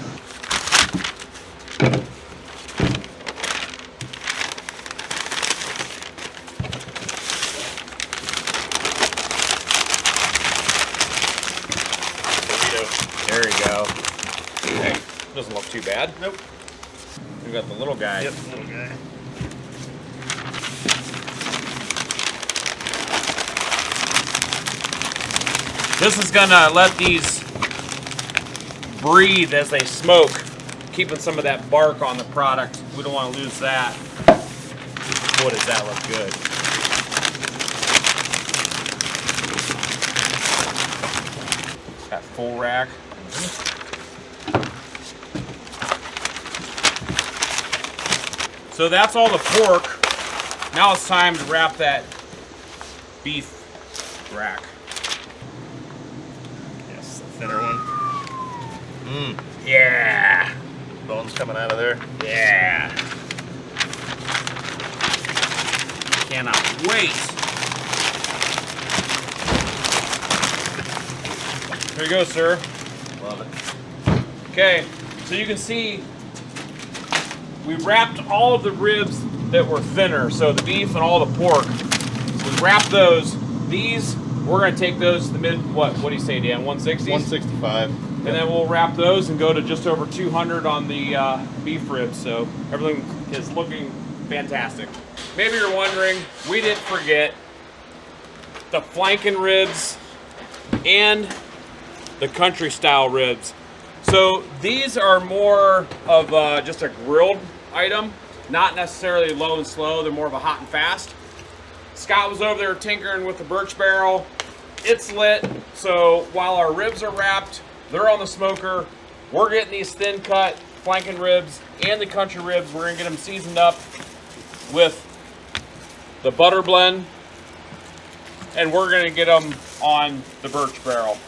There you go. Okay, doesn't look too bad. Nope. We got the little guy. Yep, little guy. This is gonna let these breathe as they smoke, keeping some of that bark on the product. We don't want to lose that. Boy, does that look good. Got full rack. So that's all the pork. Now it's time to wrap that beef rack. Yes, the thinner one. Yeah. Bones coming out of there. Yeah. Cannot wait. Here you go, sir. Love it. Okay, so you can see we wrapped all of the ribs that were thinner, so the beef and all the pork. We wrapped those. These, we're going to take those to the mid, what do you say, Dan, 160s? 165. And then we'll wrap those and go to just over 200 on the beef ribs, so everything is looking fantastic. Maybe you're wondering, we didn't forget the flanken ribs and the country style ribs. So these are more of just a grilled item, not necessarily low and slow. They're more of a hot and fast. Scott was over there tinkering with the birch barrel. It's lit, so while our ribs are wrapped, they're on the smoker. We're getting these thin cut flanken ribs and the country ribs. We're gonna get them seasoned up with the butter blend, and we're gonna get them on the birch barrel.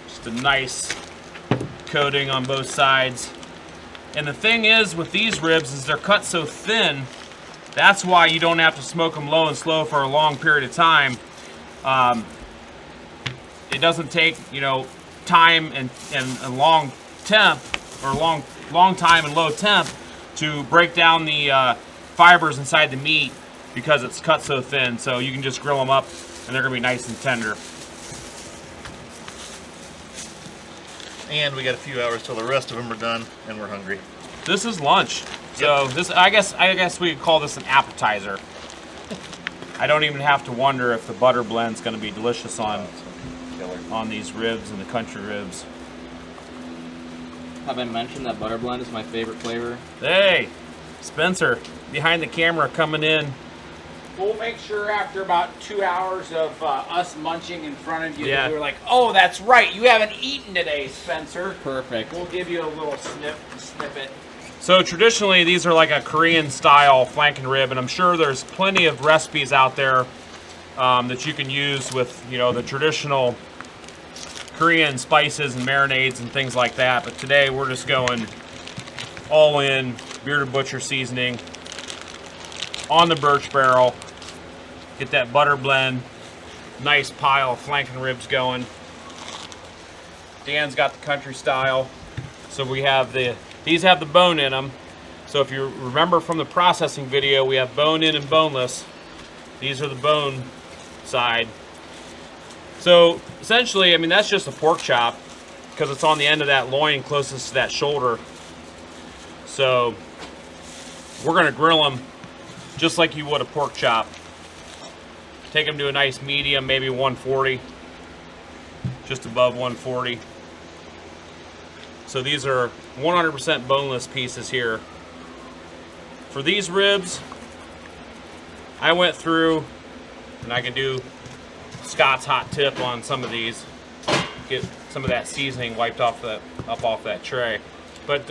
Just a nice coating on both sides. And the thing is with these ribs is they're cut so thin, that's why you don't have to smoke them low and slow for a long period of time. It doesn't take, time and long temp, or long time and low temp to break down the fibers inside the meat because it's cut so thin. So you can just grill them up and they're gonna be nice and tender. And we got a few hours till the rest of them are done, and we're hungry. This is lunch. So this, I guess we could call this an appetizer. I don't even have to wonder if the butter blend's gonna be delicious on these ribs and the country ribs. Have I mentioned that butter blend is my favorite flavor? Hey, Spencer, behind the camera coming in. We'll make sure after about 2 hours of us munching in front of you, Yeah. that we're like, oh, that's right, you haven't eaten today, Spencer. Perfect. We'll give you a little snippet. So traditionally, these are like a Korean style flanken rib, and I'm sure there's plenty of recipes out there that you can use with, the traditional Korean spices and marinades and things like that. But today we're just going all in bearded butcher seasoning. on the birch barrel. Get that butter blend. Nice pile of flanken ribs going. Dan's got the country style. So we have these have the bone in them. So if you remember from the processing video, we have bone in and boneless. These are the bone side. So essentially, I mean, that's just a pork chop because it's on the end of that loin closest to that shoulder. So we're gonna grill them just like you would a pork chop. Take them to a nice medium, maybe 140, just above 140. So these are 100% boneless pieces here. For these ribs, I went through, and I can do Scott's hot tip on some of these. Get some of that seasoning wiped off off that tray. But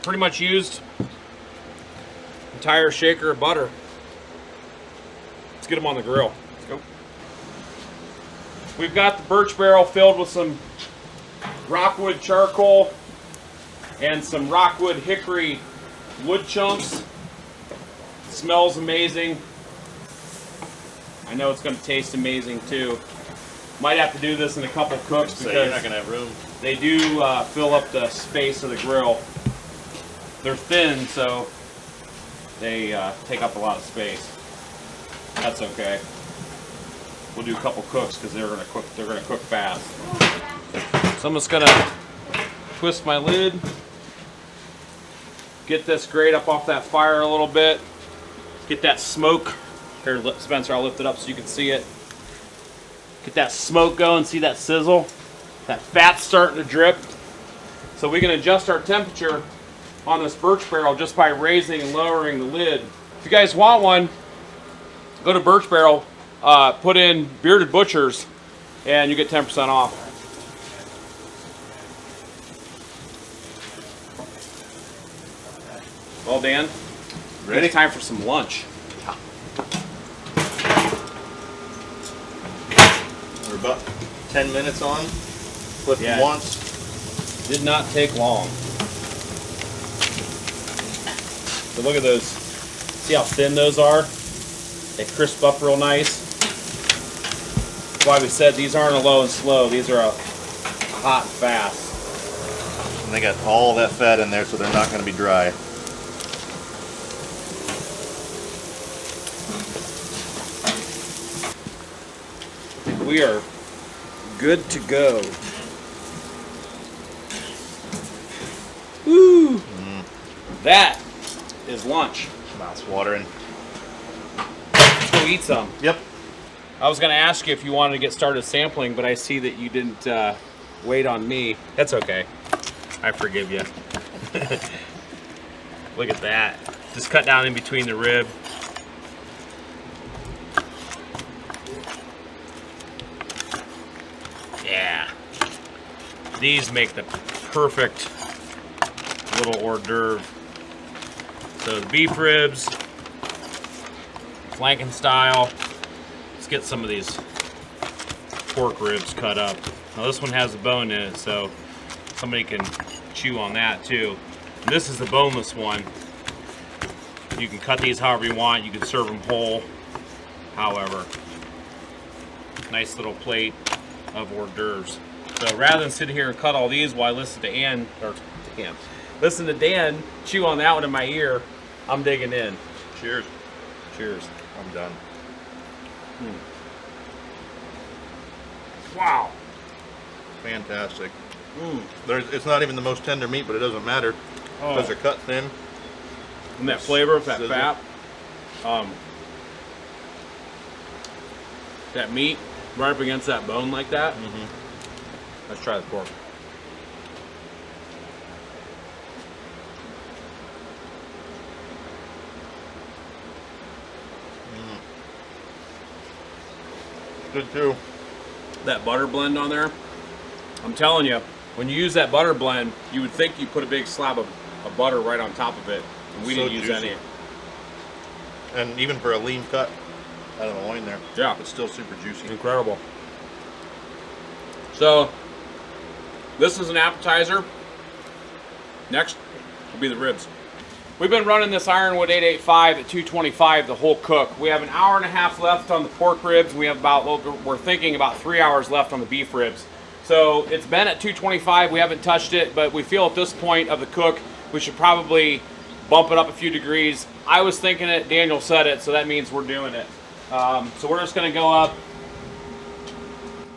pretty much used entire shaker of butter. Let's get them on the grill. Let's go. We've got the birch barrel filled with some rockwood charcoal and some rockwood hickory wood chunks. Smells amazing. I know it's going to taste amazing too. Might have to do this in a couple cooks because you're not going to have room. They do fill up the space of the grill. They're thin, so they take up a lot of space. That's okay. We'll do a couple cooks because they're going to cook. They're going to cook fast. So I'm just going to twist my lid. Get this grate up off that fire a little bit. Get that smoke. Here, Spencer, I'll lift it up so you can see it. Get that smoke going, see that sizzle? That fat's starting to drip. So we can adjust our temperature on this birch barrel just by raising and lowering the lid. If you guys want one, go to Birch Barrel, put in Bearded Butchers, and you get 10% off. Well, Dan, Ready? it's time for some lunch. We're about 10 minutes on. Flip Yeah. them once. Did not take long. So look at those. See how thin those are? They crisp up real nice. That's why we said these aren't a low and slow. These are a hot and fast. And they got all that fat in there, so they're not going to be dry. We are good to go. Woo! That is lunch. Mouth's watering. Let's go eat some. Yep. I was going to ask you if you wanted to get started sampling, but I see that you didn't wait on me. That's okay. I forgive you. Look at that. Just cut down in between the rib. Yeah. These make the perfect little hors d'oeuvre. So the beef ribs, flanken style. Let's get some of these pork ribs cut up. Now this one has a bone in it, so somebody can chew on that too. And this is the boneless one. You can cut these however you want. You can serve them whole, however. Nice little plate of hors d'oeuvres. So rather than sit here and cut all these while I listen to listen to Dan chew on that one in my ear, I'm digging in. Cheers. Cheers. I'm done. Wow. Fantastic. It's not even the most tender meat, but it doesn't matter because they're cut thin. And that flavor of that Sizzle. fat, that meat right up against that bone like that. Let's try the pork. Good too. That butter blend on there, I'm telling you, when you use that butter blend, you would think you put a big slab of butter right on top of it. And we So didn't use juicy. any. And even for a lean cut out of the loin there, Yeah. it's still super juicy. Incredible. So, this is an appetizer. Next will be the ribs. We've been running this Ironwood 885 at 225 the whole cook. We have an hour and a half left on the pork ribs. We have we're thinking about 3 hours left on the beef ribs. So it's been at 225. We haven't touched it, but we feel at this point of the cook, we should probably bump it up a few degrees. I was thinking it, Daniel said it, so that means we're doing it. So we're just gonna go up.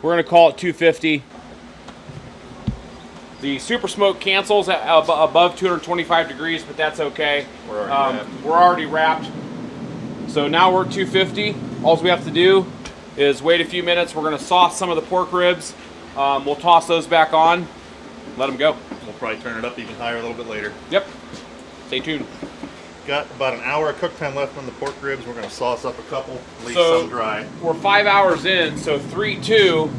We're gonna call it 250. The super smoke cancels at above 225 degrees, but that's okay. We're already wrapped. So now we're at 250. All we have to do is wait a few minutes. We're gonna sauce some of the pork ribs. We'll toss those back on, let them go. We'll probably turn it up even higher a little bit later. Yep, stay tuned. Got about an hour of cook time left on the pork ribs. We're gonna sauce up a couple, leave So some dry. we're 5 hours in, so 3, 2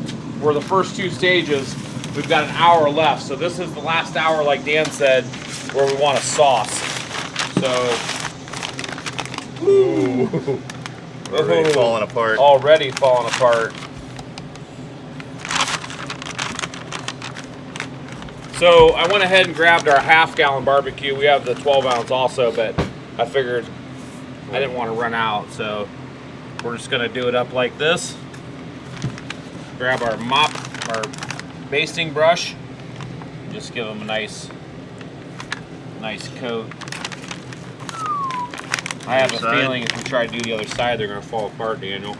were the first 2 stages. We've got an hour left, so this is the last hour, like Dan said, where we want to sauce. So, Already falling apart. Already falling apart. So I went ahead and grabbed our half-gallon barbecue. We have the 12-ounce also, but I figured I didn't want to run out, so we're just gonna do it up like this. Grab our our basting brush, and just give them a nice coat. I have a feeling if we try to do the other side, they're gonna fall apart, Daniel.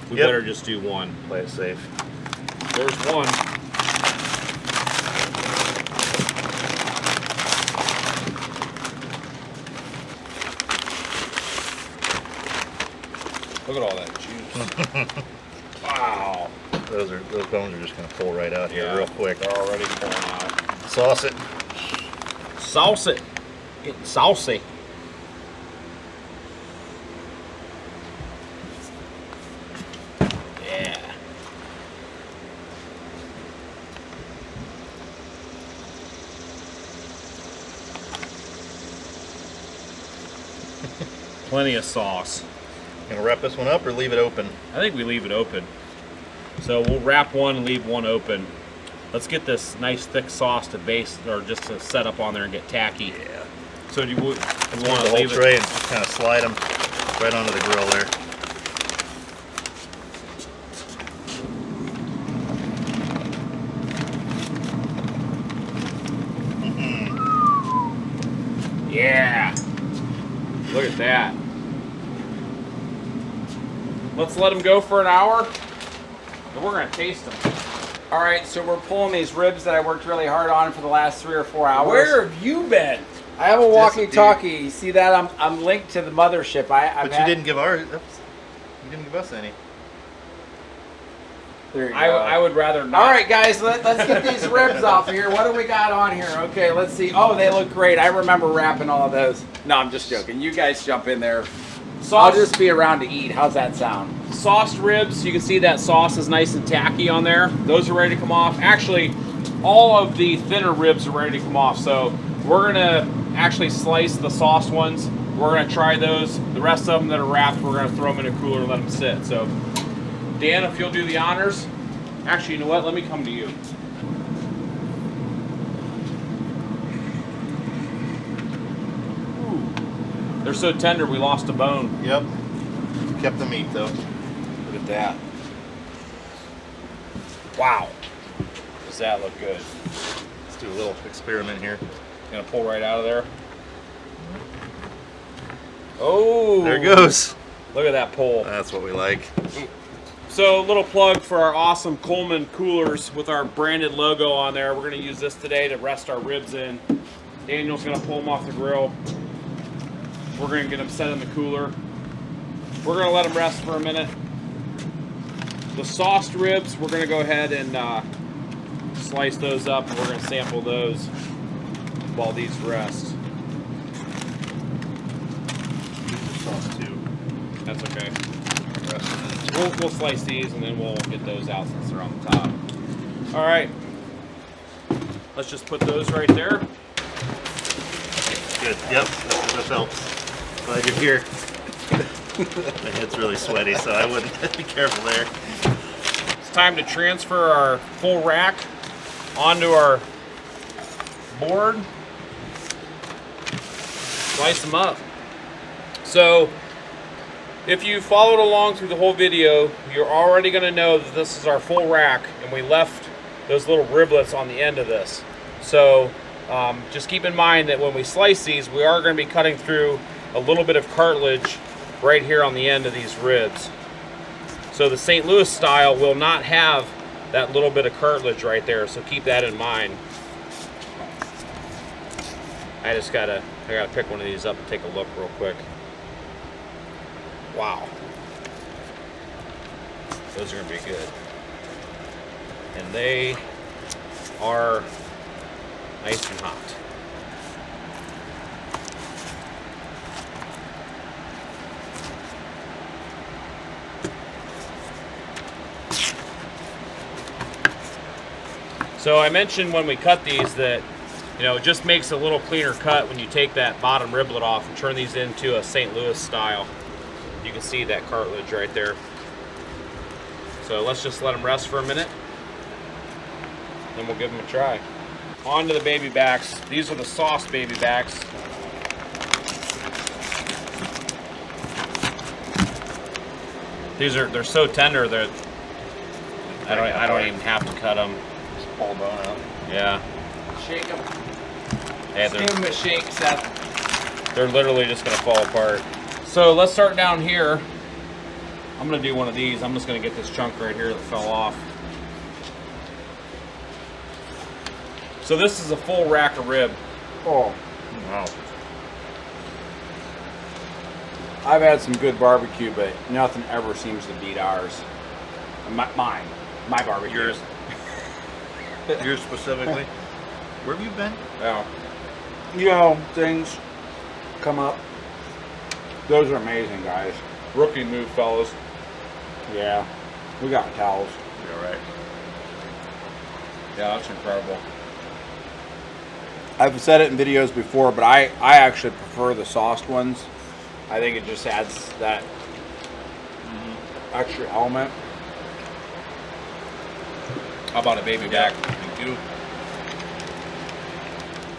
We better just do one. Play it safe. There's one. Look at all that juice. Wow. Those bones are just gonna pull right out here real quick. They're already pulling out. Sauce it. Sauce it. Getting saucy. Yeah. Plenty of sauce. Gonna wrap this one up or leave it open? I think we leave it open. So we'll wrap one and leave one open. Let's get this nice thick sauce to base, or just to set up on there and get tacky. Yeah. So do you want The to whole leave tray it? and just kind of slide them right onto the grill there. Yeah. Look at that. Let's let them go for an hour, and we're gonna taste them. All right, so we're pulling these ribs that I worked really hard on for the last 3 or 4 hours. Where have you been? I have a walkie-talkie. You see that? I'm linked to the mothership. But you didn't give ours. You didn't give us any. There you go. I would rather not. All right, guys, let's get these ribs off of here. What do we got on here? Okay, let's see. Oh, they look great. I remember wrapping all of those. No, I'm just joking. You guys jump in there. I'll just be around to eat. How's that sound? Sauced ribs, you can see that sauce is nice and tacky on there. Those are ready to come off. Actually, all of the thinner ribs are ready to come off. So we're gonna actually slice the sauced ones. We're gonna try those. The rest of them that are wrapped, we're gonna throw them in a cooler and let them sit. So Dan, if you'll do the honors. Actually, you know what? Let me come to you. Ooh. They're so tender, we lost a bone. Yep. Kept the meat though. Look at that. Wow. Does that look good? Let's do a little experiment here. Gonna pull right out of there. Oh. There it goes. Look at that pull. That's what we like. So, little plug for our awesome Coleman coolers with our branded logo on there. We're going to use this today to rest our ribs in. Daniel's going to pull them off the grill. We're going to get them set in the cooler. We're going to let them rest for a minute. The sauced ribs, we're going to go ahead and slice those up. And we're going to sample those while these rest. Sauce too. That's okay. We'll slice these and then we'll get those out since they're on the top. All right. Let's just put those right there. Good. Yep. That helps. Glad you're here. My head's really sweaty, so I wouldn't be careful there. It's time to transfer our full rack onto our board. slice them up. So if you followed along through the whole video, you're already going to know that this is our full rack, and we left those little riblets on the end of this. So just keep in mind that when we slice these, we are going to be cutting through a little bit of cartilage right here on the end of these ribs. So the St. Louis style will not have that little bit of cartilage right there, so keep that in mind. I gotta pick one of these up and take a look real quick. Wow. Those are gonna be good. And they are nice and hot. So I mentioned when we cut these that, you know, it just makes a little cleaner cut when you take that bottom riblet off and turn these into a St. Louis style. You can see that cartilage right there. So let's just let them rest for a minute, then we'll give them a try. On to the baby backs. These are the sauce baby backs. They're so tender that I don't even have to cut them. Just pull the bone out. Yeah. Shake them. Yeah, Give them a shake, Seth. they're literally just gonna fall apart. So let's start down here. I'm gonna do one of these. I'm just gonna get this chunk right here that fell off. So this is a full rack of rib. Oh, Wow. I've had some good barbecue, but nothing ever seems to beat ours. My barbecue. Yours. Yours specifically. Where have you been? Yeah. You know, things come up. Those are amazing, guys. Rookie move, fellas. Yeah. We got towels. You're right. Yeah, that's incredible. I've said it in videos before, but I actually prefer the sauced ones. I think it just adds that extra element. How about a baby back? Thank you.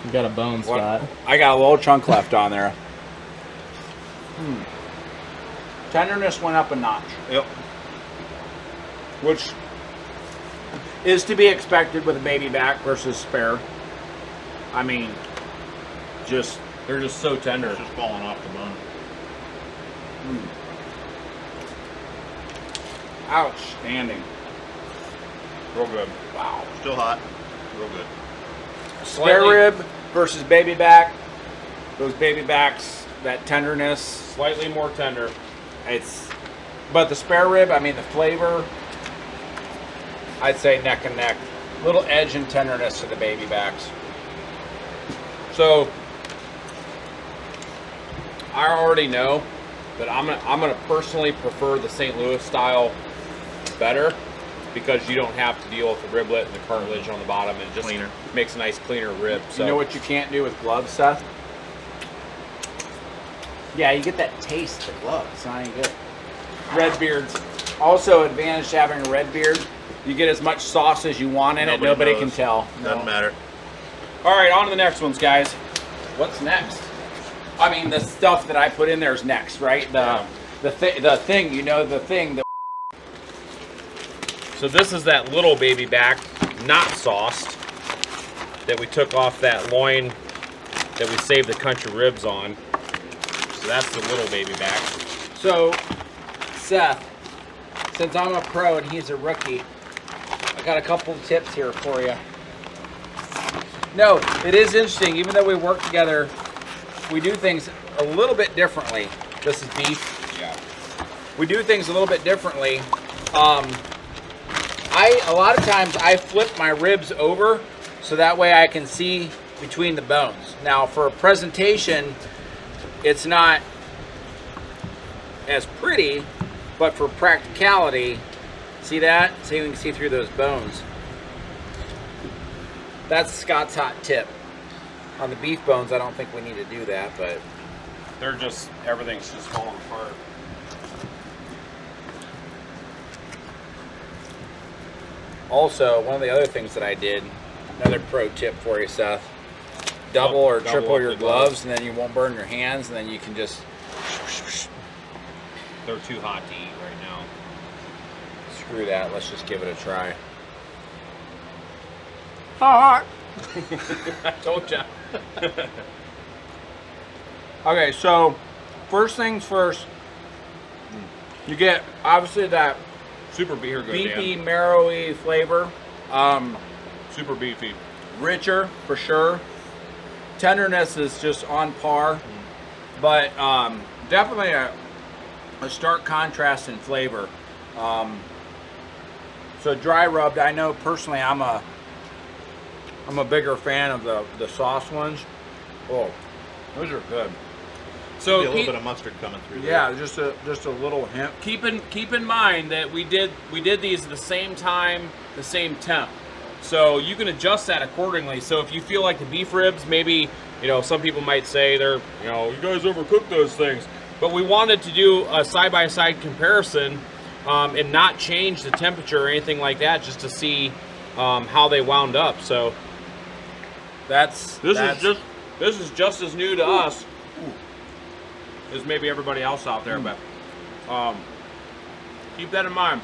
You got a bone spot. I got a little chunk left on there. Tenderness went up a notch, Yep. which is to be expected with a baby back versus spare. I mean, They're just so tender. It's just falling off the bone. outstanding. Real good. Wow. Still hot. Real good. Spare Slightly- rib versus baby back. Those baby backs, that tenderness, Slightly more tender. but the spare rib, I mean the flavor, I'd say neck and neck. Little edge and tenderness to the baby backs. So I already know that I'm gonna personally prefer the St. Louis style better, because you don't have to deal with the riblet and the cartilage on the bottom, and it just Cleaner. makes a nice cleaner rib. So You know what you can't do with gloves, Seth? Yeah, you get that taste of the glove. It's not any good. Red beards. Also, advantage to having a red beard. You get as much sauce as you want in it. Nobody knows. can tell. Doesn't matter. All right, on to the next ones, guys. What's next? I mean, the stuff that I put in there is next, right? The thing. You know, the thing that. So this is that little baby back, not sauced, that we took off that loin that we saved the country ribs on. So that's the little baby back. So, Seth, since I'm a pro and he's a rookie, I got a couple of tips here for you. No, it is interesting. Even though we work together, we do things a little bit differently. This is beef. Yeah. We do things a little bit differently. A lot of times I flip my ribs over so that way I can see between the bones. Now, for a presentation, it's not as pretty, but for practicality, see that? See, we can see through those bones. That's Scott's hot tip. On the beef bones, I don't think we need to do that, but They're just, everything's just falling apart. also, one of the other things that I did, another pro tip for you, Seth. double or Double triple up your the gloves. gloves, and then you won't burn your hands, and then you can just They're too hot to eat right now. screw that. Let's just give it a try. Hot. I told you. Okay, so first things first, you get obviously that Super beer good, beefy, Dan. marrowy flavor. Super beefy. Richer for sure. Tenderness is just on par, but definitely a stark contrast in flavor. So dry rubbed, I know personally I'm a bigger fan of the sauce ones. Oh, those are good. So Maybe a little bit of mustard coming through there. Yeah, just a little hint. keep in mind that we did these at the same time, the same temp. So you can adjust that accordingly. So if you feel like the beef ribs, maybe, some people might say they're, you guys overcook those things. But we wanted to do a side-by-side comparison and not change the temperature or anything like that, just to see how they wound up. So This is just as new to us as maybe everybody else out there, but keep that in mind.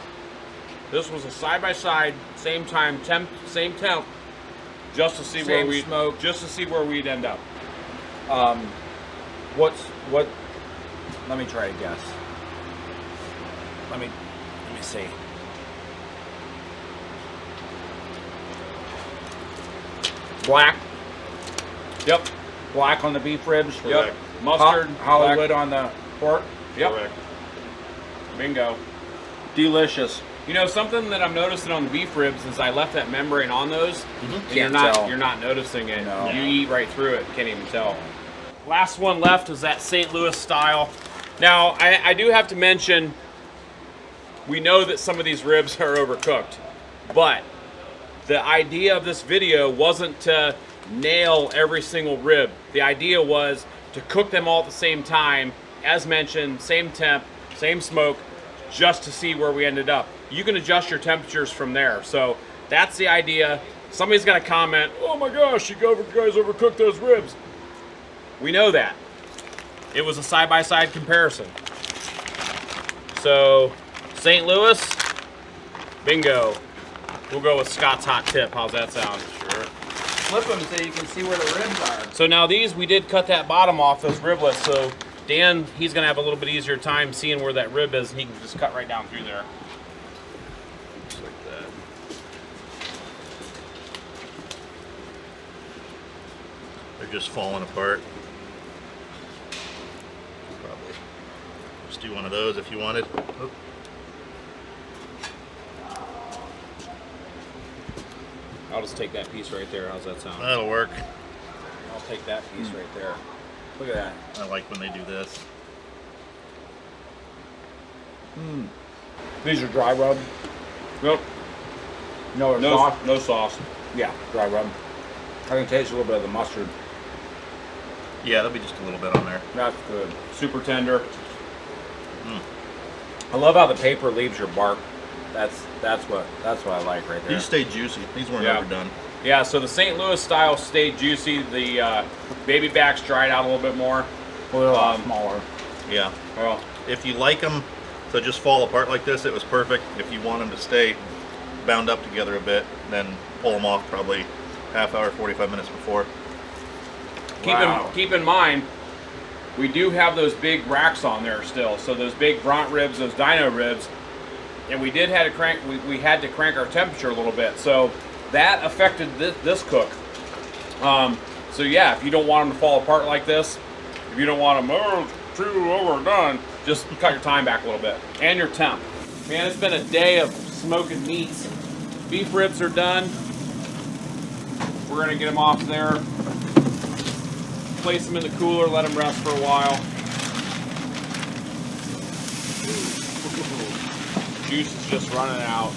This was a side-by-side, same temp, just to see where we'd end up. Let me try to guess. Let me see. Black. Yep. Black on the beef ribs. Yep. Mustard. Hollywood black. on the pork. Yep. Correct. Bingo. Delicious. Something that I'm noticing on the beef ribs is I left that membrane on those, and Can't tell. you're not noticing it. No. You eat right through it. Can't even tell. Last one left is that St. Louis style. Now, I do have to mention, we know that some of these ribs are overcooked, but the idea of this video wasn't to nail every single rib. The idea was to cook them all at the same time, as mentioned, same temp, same smoke, just to see where we ended up. You can adjust your temperatures from there. So that's the idea. Somebody's gonna comment, oh my gosh, you guys overcooked those ribs. We know that. It was a side-by-side comparison. So, St. Louis, bingo. We'll go with Scott's hot tip. How's that sound? Sure. Flip them so you can see where the ribs are. So now these, we did cut that bottom off, those riblets, so Dan, he's gonna have a little bit easier time seeing where that rib is, and he can just cut right down through there. Just like that. They're just falling apart. Probably just do one of those if you wanted. Oop. I'll just take that piece right there. How's that sound? That'll work. I'll take that piece right there. Look at that. I like when they do this. These are dry rub. Nope. No, No sauce. No sauce. Yeah, dry rub. I can taste a little bit of the mustard. Yeah, there'll be just a little bit on there. That's good. Super tender. I love how the paper leaves your bark. That's what I like right there. These stay juicy. These weren't Yeah. overdone. Yeah, so the St. Louis style stayed juicy. The baby backs dried out a little bit more. a little smaller. Yeah. Well, If you like them to just fall apart like this, it was perfect. If you want them to stay bound up together a bit, then pull them off probably half hour, 45 minutes before. keep in mind, we do have those big racks on there still. So those big bront ribs, those Dino Ribs, and we did had to crank. We had to crank our temperature a little bit. So that affected this cook. So yeah, if you don't want them to fall apart like this, if you don't want them too overdone, just cut your time back a little bit and your temp. Man, it's been a day of smoking meats. Beef ribs are done. We're gonna get them off there. Place them in the cooler, let them rest for a while. Juice is just running out.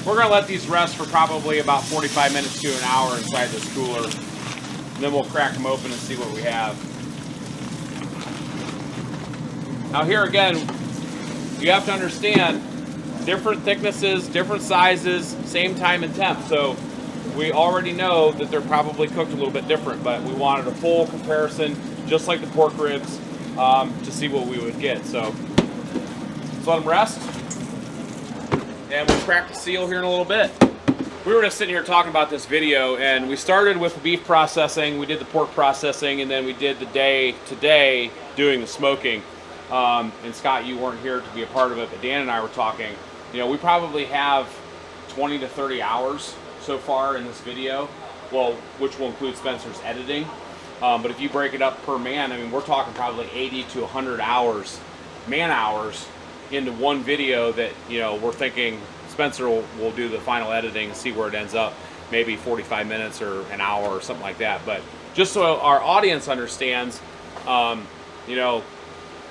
We're gonna let these rest for probably about 45 minutes to an hour inside this cooler. Then we'll crack them open and see what we have. Now here again, you have to understand, different thicknesses, different sizes, same time and temp. So we already know that they're probably cooked a little bit different, but we wanted a full comparison, just like the pork ribs, to see what we would get. So let's let them rest, and we'll crack the seal here in a little bit. We were just sitting here talking about this video, and we started with the beef processing, we did the pork processing, and then we did the day today doing the smoking. And Scott, you weren't here to be a part of it, but Dan and I were talking. You know, we probably have 20 to 30 hours so far in this video, well, which will include Spencer's editing. But if you break it up per man, I mean, we're talking probably 80 to 100 hours, man hours, into one video that, you know, we're thinking Spencer will do the final editing and see where it ends up, maybe 45 minutes or an hour or something like that. But just so our audience understands, you know,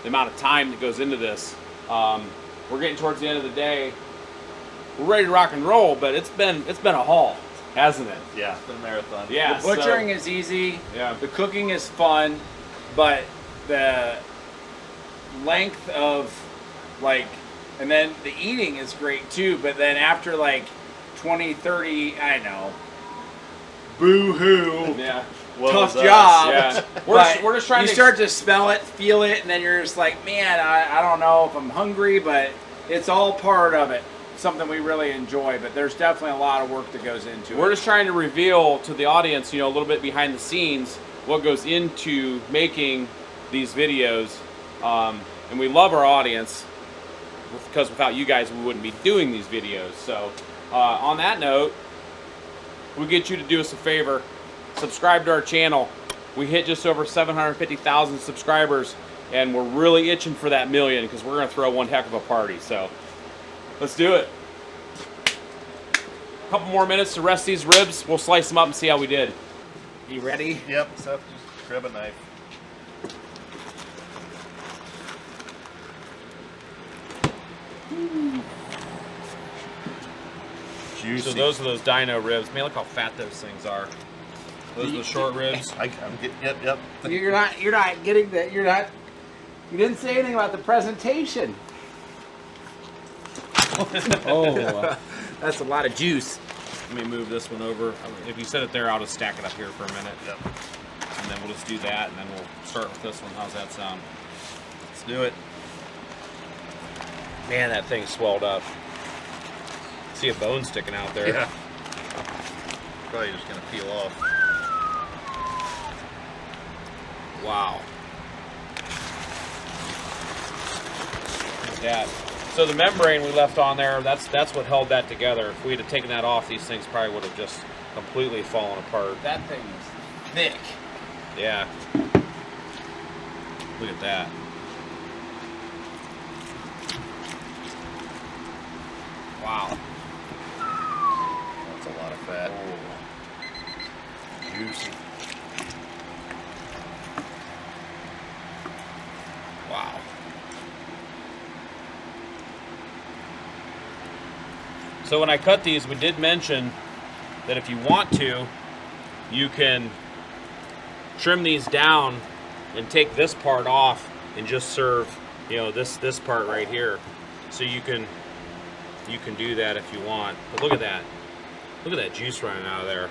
the amount of time that goes into this, we're getting towards the end of the day. We're ready to rock and roll, but it's been a haul, hasn't it? Yeah, it's been a marathon. Yeah. The butchering is easy. Yeah. The cooking is fun, but the length of like, and then the eating is great too, but then after like 20, 30, I know, boo-hoo, Yeah. tough job. Yeah. But We're just trying you to start to smell it, feel it, and then you're just like, man, I don't know if I'm hungry, but it's all part of it. Something we really enjoy, but there's definitely a lot of work that goes into We're it. just trying to reveal to the audience, you know, a little bit behind the scenes what goes into making these videos, and we love our audience because without you guys we wouldn't be doing these videos. So on that note, we get you to do us a favor, subscribe to our channel. We hit just over 750,000 subscribers, and we're really itching for that million because we're going to throw one heck of a party. So let's do it. A couple more minutes to rest these ribs. We'll slice them up and see how we did. You ready? Yep, Seth, just grab a knife. Juicy. So those are those Dino Ribs. Man, look how fat those things are. Those are the short ribs. I'm getting, yep. You're not getting that. You didn't say anything about the presentation. Oh, that's a lot of juice. Let me move this one over. If you set it there, I'll just stack it up here for a minute. Yep. And then we'll just do that, and then we'll start with this one. How's that sound? Let's do it. Man, that thing swelled up. See a bone sticking out there. Yeah. Probably just gonna peel off. Wow. Look at that. So the membrane we left on there, that's what held that together. If we had taken that off, these things probably would have just completely fallen apart. That thing is thick. Yeah. Look at that. Wow. That's a lot of fat. Juicy. Wow. So when I cut these, we did mention that if you want to, you can trim these down and take this part off and just serve, you know, this part right here. So you can do that if you want. But look at that. Look at that juice running out of there.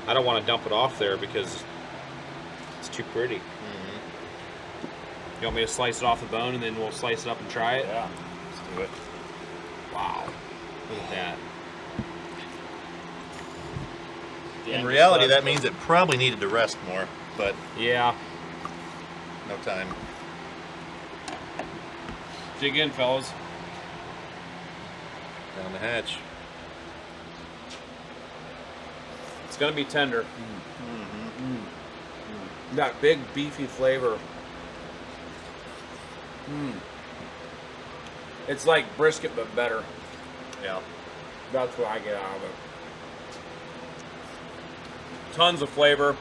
I don't want to dump it off there because it's too pretty. You want me to slice it off the bone and then we'll slice it up and try it? Yeah. Let's do it. Wow. Look at that. In reality, that means it probably needed to rest more, but Yeah. no time. Dig in, fellas. Down the hatch. It's gonna be tender. That big beefy flavor. It's like brisket but better. Yeah. That's what I get out of it. Tons of flavor.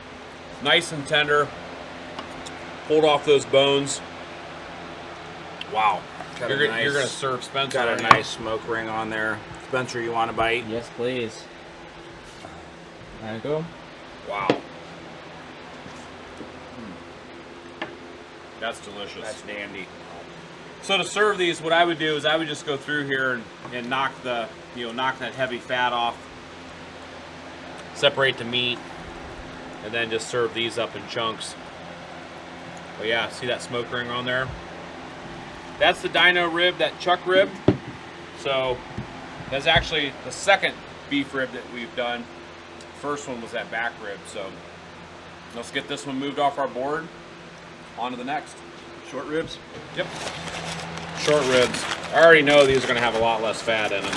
Nice and tender. Pulled off those bones. Wow. Got a You're nice- gonna serve Spencer. Got a right now. nice smoke ring on there. Spencer, you want a bite? Yes, please. There you go. Wow. That's delicious. That's dandy. So to serve these, what I would do is I would just go through here and knock the, knock that heavy fat off. separate the meat, and then just serve these up in chunks. But yeah, see that smoke ring on there? That's the Dino Rib, that chuck rib. So that's actually the second beef rib that we've done. First one was that back rib. So let's get this one moved off our board. On to the next. Short ribs? Yep. Short ribs. I already know these are going to have a lot less fat in them.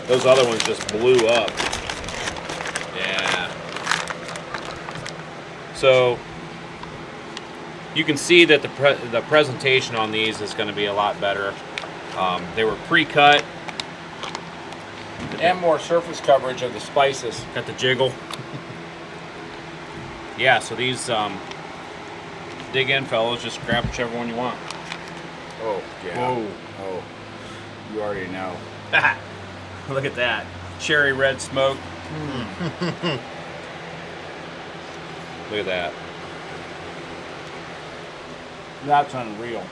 Those other ones just blew up. Yeah. So you can see that the presentation on these is going to be a lot better. They were pre-cut. And more surface coverage of the spices. Got the jiggle. Yeah, so these, dig in, fellas. Just grab whichever one you want. Oh, yeah. Whoa. Oh, you already know. Look at that. Cherry red smoke. Look at that. That's unreal.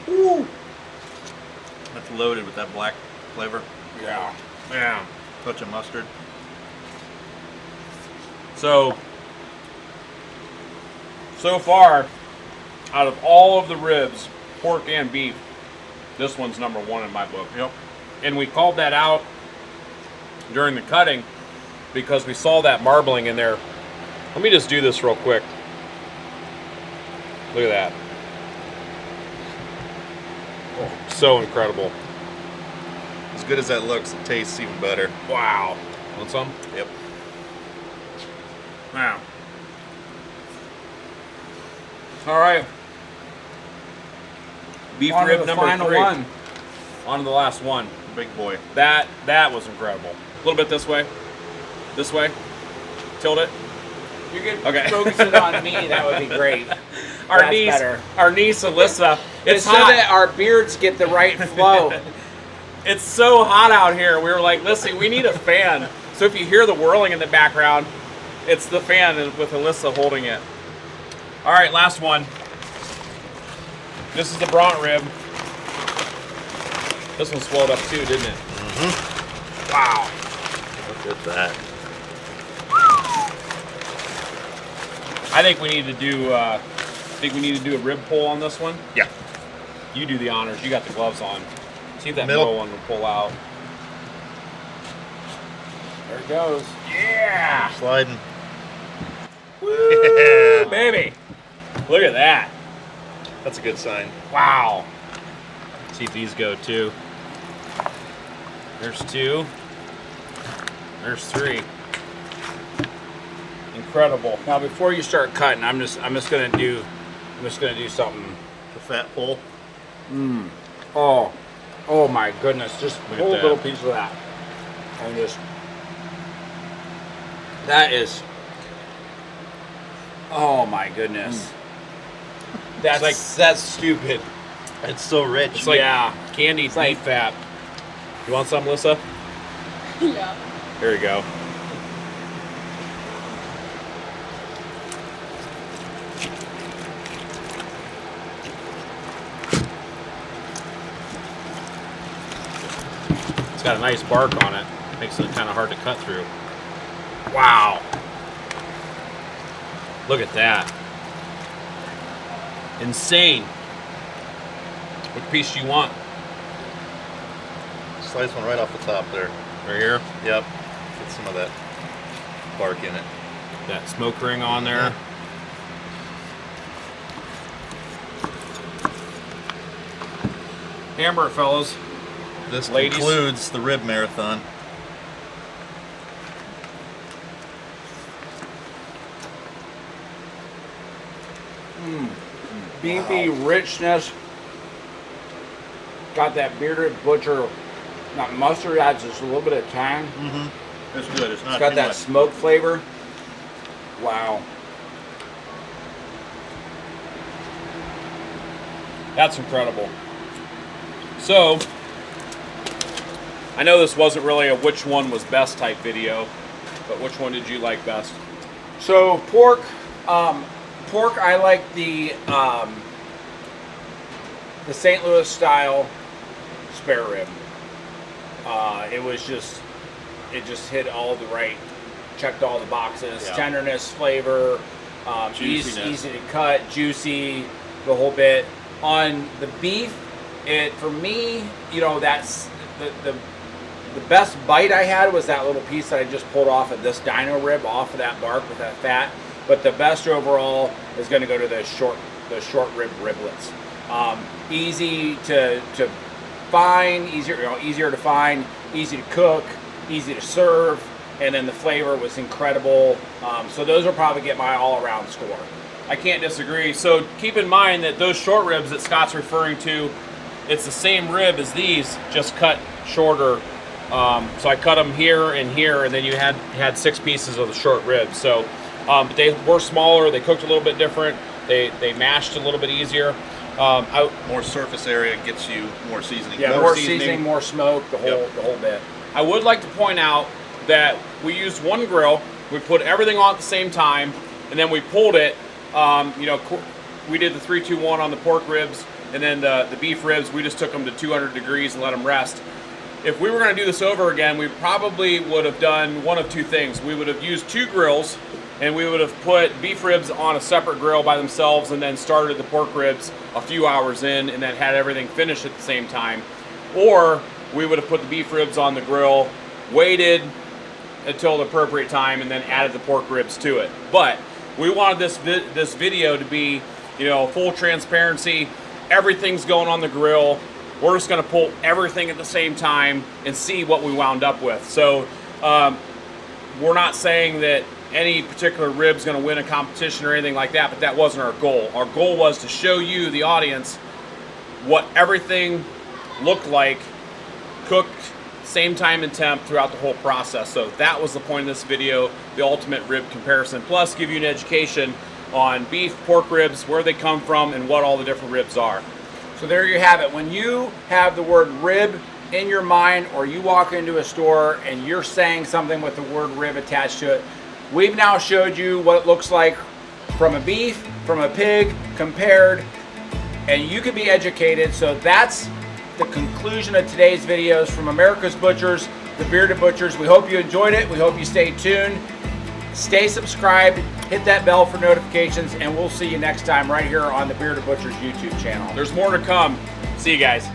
That's loaded with that black flavor. Yeah. Yeah. Touch of mustard. So far, out of all of the ribs, pork and beef, this one's number one in my book. Yep. And we called that out during the cutting because we saw that marbling in there. Let me just do this real quick. Look at that. Oh, so incredible. As good as that looks, it tastes even better. Wow. Want some? Yep. Wow. All right. Beef On to rib the number final 3. one. On to the last one. Big boy. That was incredible. A little bit this way. This way. Tilt it. You could Okay. focus it on me. That would be great. Our That's niece, better. our niece Alyssa. It's so hot. that our beards get the right flow. It's so hot out here. We were like, listen, we need a fan. So if you hear the whirling in the background, it's the fan with Alyssa holding it. All right, last one. This is the bront rib. This one swelled up too, didn't it? Mm-hmm. Wow. Look at that. I think we need to do. A rib pull on this one. Yeah. You do the honors. You got the gloves on. See if that Middle. middle one will pull out. There it goes. Yeah, Sliding. Woo, baby. Look at that. That's a good sign. Wow. See if these go too. There's 2. There's 3. Incredible. Now, before you start cutting, I'm just gonna do something. The fat pull. Oh my goodness! Just Look at pull a that. little piece of that, and just that is. Oh my goodness! That's stupid. It's so rich. It's like Yeah. candied beef like- fat. You want some, Alyssa? Yeah. Here you go. It's got a nice bark on it. Makes it kind of hard to cut through. Wow. Look at that. Insane. What piece do you want? Slice one right off the top there. Right here? Yep. Get some of that bark in it. That smoke ring on there. Hammer it, fellas. This Ladies. concludes the rib marathon. Beefy richness. Got that bearded butcher. Not mustard adds just a little bit of tang. It's good. It's not It's got too that much. smoke flavor. Wow. That's incredible. So, I know this wasn't really a which one was best type video, but which one did you like best? So pork, I like the St. Louis style spare rib. It just hit all the right checked all the boxes. Yeah. Tenderness, flavor, Juiciness. easy to cut, juicy, the whole bit. On the beef, for me, you know, that's the best bite I had was that little piece that I just pulled off of this Dino Rib off of that bark with that fat. But the best overall is going to go to the short rib riblets. Easy to find, easier to find, easy to cook, easy to serve, and then the flavor was incredible. So those will probably get my all-around score. I can't disagree. So keep in mind that those short ribs that Scott's referring to, it's the same rib as these, just cut shorter. So I cut them here, and then you had 6 pieces of the short rib. So, but they were smaller. They cooked a little bit different. They mashed a little bit easier. More surface area gets you more seasoning. Yeah, more seasoning, more smoke, the whole bit. I would like to point out that we used one grill. We put everything on at the same time, and then we pulled it. You know, we did the 3-2-1 on the pork ribs, and then the beef ribs, we just took them to 200 degrees and let them rest. If we were going to do this over again, we probably would have done one of 2 things. We would have used 2 grills, and we would have put beef ribs on a separate grill by themselves, and then started the pork ribs a few hours in, and then had everything finished at the same time. Or we would have put the beef ribs on the grill, waited until the appropriate time, and then added the pork ribs to it. But we wanted this video to be, you know, full transparency. Everything's going on the grill. We're just going to pull everything at the same time and see what we wound up with. So we're not saying that any particular rib's going to win a competition or anything like that, but that wasn't our goal. Our goal was to show you, the audience, what everything looked like, cooked same time and temp throughout the whole process. So that was the point of this video, the ultimate rib comparison, plus give you an education on beef, pork ribs, where they come from, and what all the different ribs are. So there you have it. When you have the word rib in your mind, or you walk into a store and you're saying something with the word rib attached to it, we've now showed you what it looks like from a beef, from a pig, compared, and you can be educated. So that's the conclusion of today's videos from America's Butchers, the Bearded Butchers. We hope you enjoyed it. We hope you stay tuned. Stay subscribed, hit that bell for notifications, and we'll see you next time right here on the Bearded Butchers YouTube channel. There's more to come. See you guys.